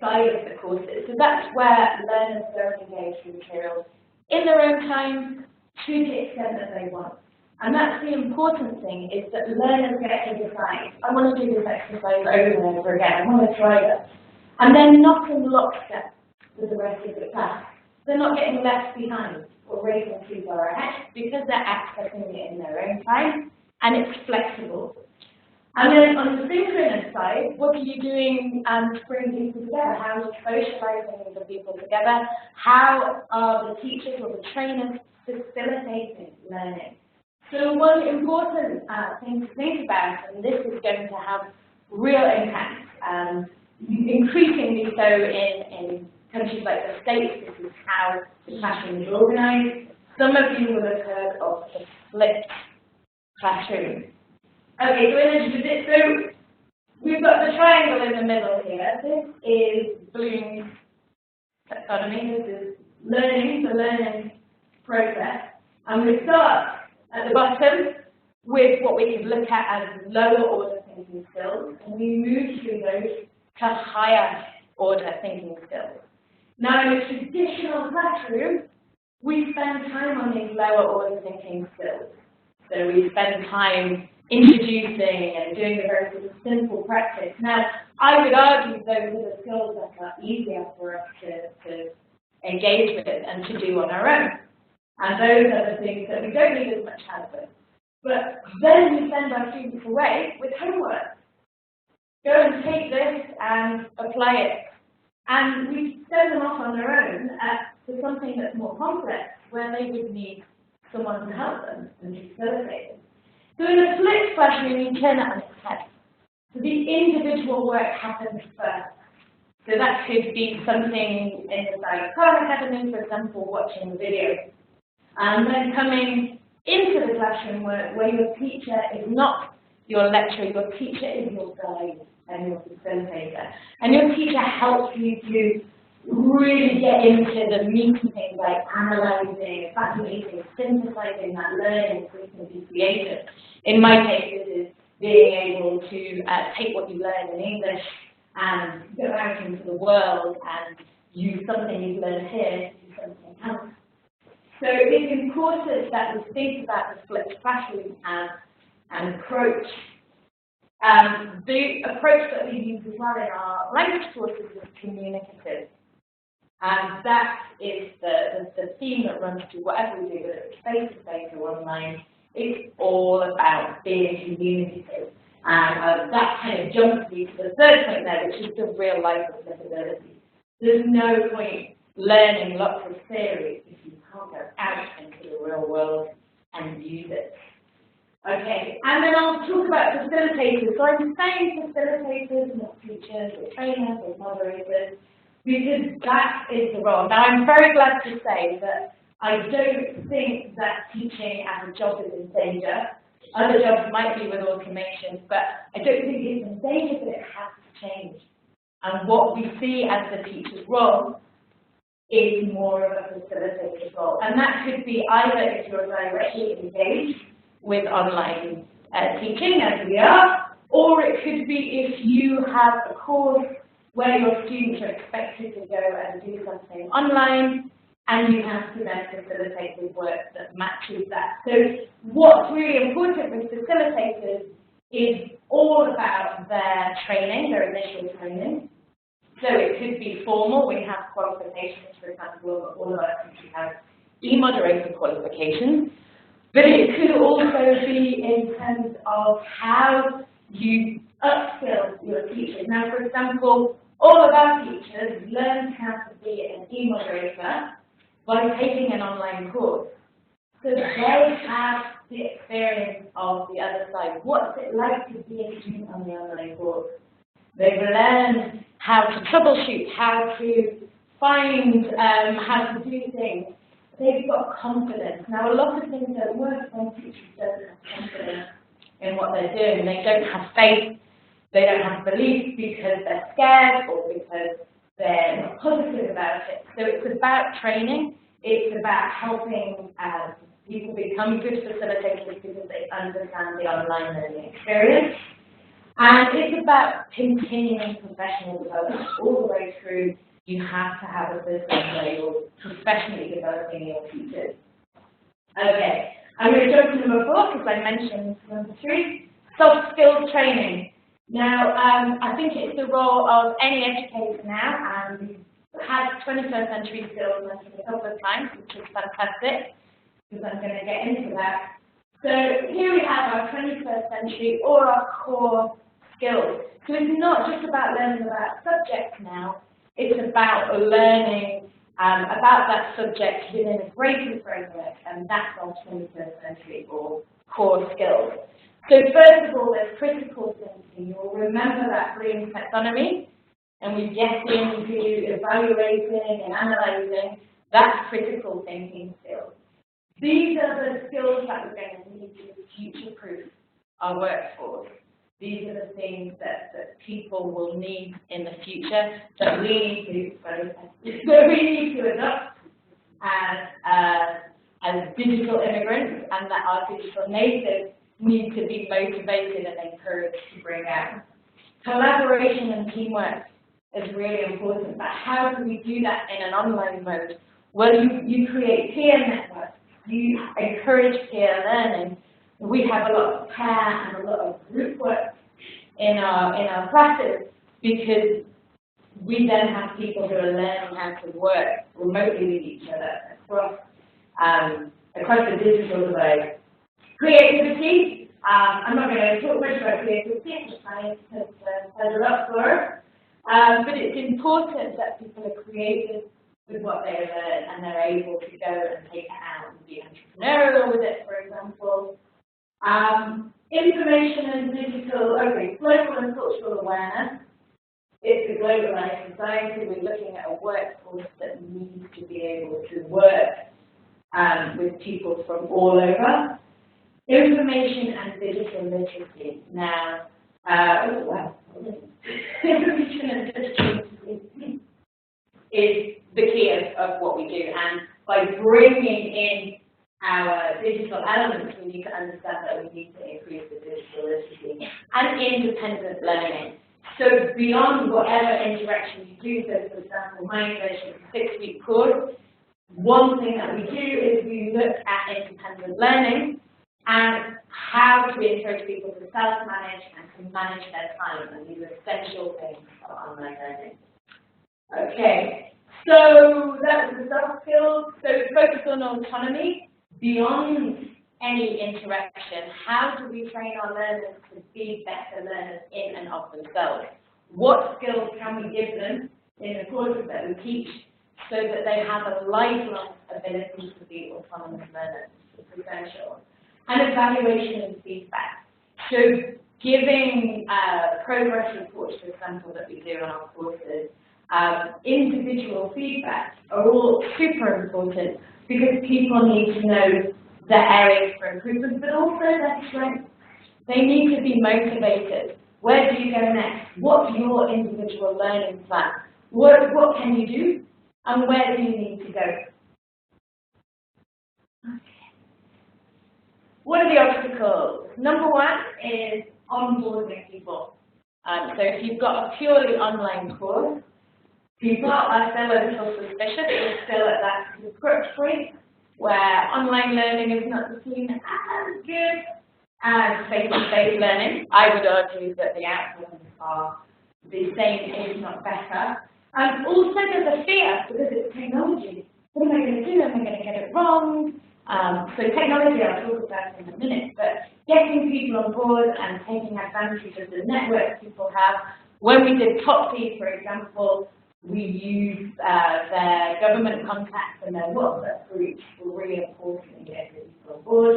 side of the courses. So that's where learners go and engage with materials in their own time to the extent that they want. And that's the important thing, is that learners get to decide, I want to do this exercise over and over again, I want to try this. And they're not in lockstep with the rest of the class. They're not getting left behind or racing too far ahead because they're accessing it in their own time and it's flexible. And then on the synchronous side, what are you doing to bring people together? How are you socializing the people together? How are the teachers or the trainers facilitating learning? So one important thing to think about, and this is going to have real impact, increasingly so in countries like the States, this is how the classroom is organized. Some of you will have heard of the flipped classroom. Okay, so we've got the triangle in the middle here. This is Bloom's taxonomy. This is learning, the learning process. And we start at the bottom with what we can look at as lower order thinking skills, and we move through those to higher order thinking skills. Now, in a traditional classroom, we spend time on these lower order thinking skills. So we spend time introducing and doing a very sort of simple practice. Now, I would argue those are the skills that are easier for us to engage with and to do on our own. And those are the things that we don't need as much help with. But then we send our students away with homework. Go and take this and apply it. And we send them off on their own to something that's more complex, where they would need someone to help them and to facilitate them. So in a flipped classroom, you turn it on its head. So the individual work happens first. So that could be something in the Khan Academy, for example, watching the video. And then coming into the classroom where your teacher is not your lecturer, your teacher is your guide and your facilitator. And your teacher helps you to really get into the meaty things like analyzing, evaluating, synthesizing that learning so you can be creative. In my case, it is being able to take what you learn in English and go out into the world and use something you've learned here to do something else. So it's important that we think about the flipped classroom as an approach. The approach that we use as well in our language courses is communicative. And that is the theme that runs through whatever we do, whether it's face-to-face or online. It's all about being communicative. And that kind of jumps me to the third point there, which is the real life applicability. There's no point learning lots of theory if you can't go out into the real world and use it. Okay, and then I'll talk about facilitators. So I'm saying facilitators, not teachers or trainers or moderators, because that is the role. Now I'm very glad to say that I don't think that teaching as a job is in danger. Other jobs might be with automation, but I don't think it's in danger, but it has to change. And what we see as the teacher's role is more of a facilitator's role. And that could be either if you're directly engaged with online teaching, as we are, or it could be if you have a course where your students are expected to go and do something online, and you have to then facilitate with work that matches that. So what's really important with facilitators is all about their training, their initial training. So it could be formal. We have qualifications, for example, all of our countries have e-moderator qualifications. But it could also be in terms of how you upskill your teachers. Now, for example, all of our teachers learn how to be an e-moderator by taking an online course. So they have the experience of the other side. What's it like to be a student on the online course? They've learned how to troubleshoot, how to find, how to do things. They've got confidence. Now, a lot of things don't work when teachers don't have confidence in what they're doing. They don't have faith, they don't have belief because they're scared or because they're not positive about it. So it's about training. It's about helping people become good facilitators because they understand the online learning experience. And it's about continuing professional development all the way through. You have to have a system where you're professionally developing your teachers. Okay, I'm going to jump to number 4 because I mentioned number 3, soft skills training. Now, I think it's the role of any educator now, and we've had 21st century skills mentioned a couple of times, which is fantastic, because I'm going to get into that. So here we have our 21st century or our core skills. So it's not just about learning about subjects now. It's about learning about that subject within a greater framework, and that's our 21st century or core skills. So first of all, there's critical thinking. You'll remember that Bloom's taxonomy, and we get into evaluating and analysing. That's critical thinking skills. These are the skills that we're going to need to future-proof our workforce. These are the things that people will need in the future that we need to adopt as digital immigrants, and that our digital natives need to be motivated and encouraged to bring out. Collaboration and teamwork is really important, but how do we do that in an online mode? Well, you create peer networks, you encourage peer learning. We have a lot of pair and a lot of group work in our classes because we then have people who are learning how to work remotely with each other across the digital divide. Creativity. I'm not going to talk much about creativity. I'm just trying to set it up for us. But it's important that people are creative with what they learn and they're able to go and take it out and be entrepreneurial with it, for example. Information and digital, global and cultural awareness. It's a globalized society. We're looking at a workforce that needs to be able to work with people from all over. Information and digital literacy. Now, information and digital literacy is the key of what we do, and by bringing in our digital elements, we need to understand that we need to increase the digital literacy and independent learning. So beyond whatever interaction you do, so for example, my English is a 6-week course. One thing that we do is we look at independent learning and how do we encourage people to self-manage and to manage their time, and these are essential things for online learning. Okay, so that was the soft skills. So focus on autonomy beyond any interaction. How do we train our learners to be better learners in and of themselves? What skills can we give them in the courses that we teach so that they have a lifelong ability to be autonomous learners? It's essential. And evaluation and feedback. So giving progress reports, for example, that we do on our courses, individual feedback are all super important because people need to know the areas for improvement, but also their strengths. They need to be motivated. Where do you go next? What's your individual learning plan? What can you do? And where do you need to go? Okay. What are the obstacles? Number one is onboarding people. So if you've got a purely online course, people are still a little suspicious. We're still at that approach point where online learning is not seen as good as face-to-face learning. I would argue that the outcomes are the same, if not better. And also there's a fear because it's technology. What am I going to do? Am I going to get it wrong? So technology I'll talk about in a minute, but getting people on board and taking advantage of the network people have. When we did Top T, for example, we used their government contacts and their WhatsApp groups were really important in getting people on board.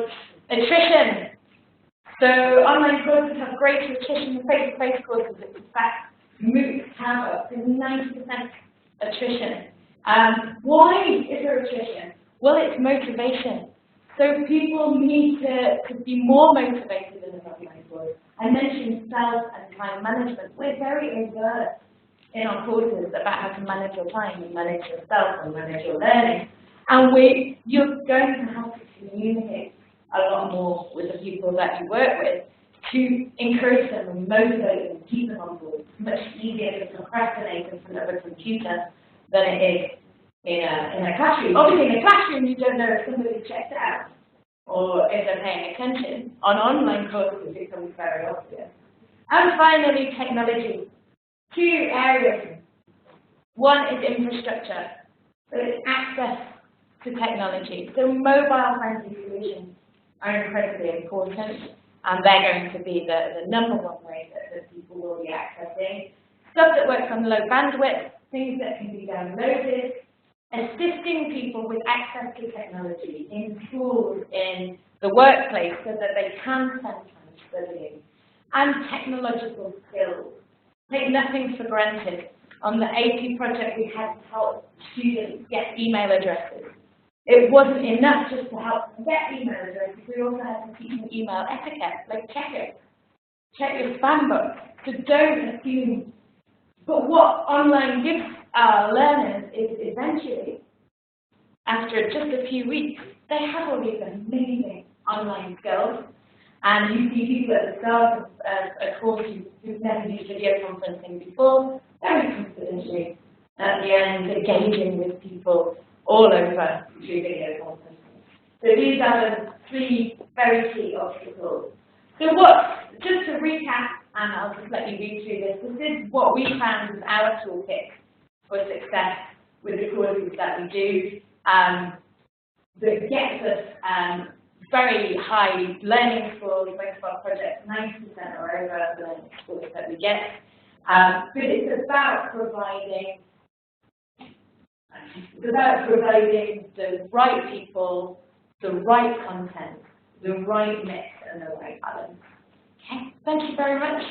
Attrition. So online courses have greater attrition than face-to-face courses. In fact, MOOCs have up to 90% attrition. Why is there attrition? Well, it's motivation. So people need to be more motivated in an online course. I mentioned self and time management. We're very overt in our courses about how to manage your time and manage yourself and manage your learning. And you're going to have to communicate a lot more with the people that you work with to encourage them and motivate them and keep them on board. It's much easier to procrastinate in front of a computer than it is in a classroom. Obviously, in a classroom, you don't know if somebody checked out or if they're paying attention. On online courses, it becomes very obvious. And finally, technology. 2 areas. One is infrastructure, so it's access to technology. So mobile-friendly solutions are incredibly important, and they're going to be the number one way that people will be accessing. Stuff that works on low bandwidth, things that can be downloaded, assisting people with access to technology in schools, in the workplace, so that they can spend time studying, and technological skills. Take nothing for granted. On the AP project, we had to help students get email addresses. It wasn't enough just to help them get email addresses. We also had to teach them email etiquette, like check it. Check your spam box. So don't assume. But what online gives our learners is eventually, after just a few weeks, they have all these amazing online skills. And you see people at the start of a course who've never used video conferencing before, very confidently, at the end, engaging with people all over through video conferencing. So these are the 3 very key obstacles. So just to recap, and I'll just let you read through this is what we found as our toolkit for success with the courses that we do, that gets us very high learning scores. Most of our projects, 90% or over the learning scores that we get. But it's about providing the right people, the right content, the right mix, and the right balance. Okay, thank you very much.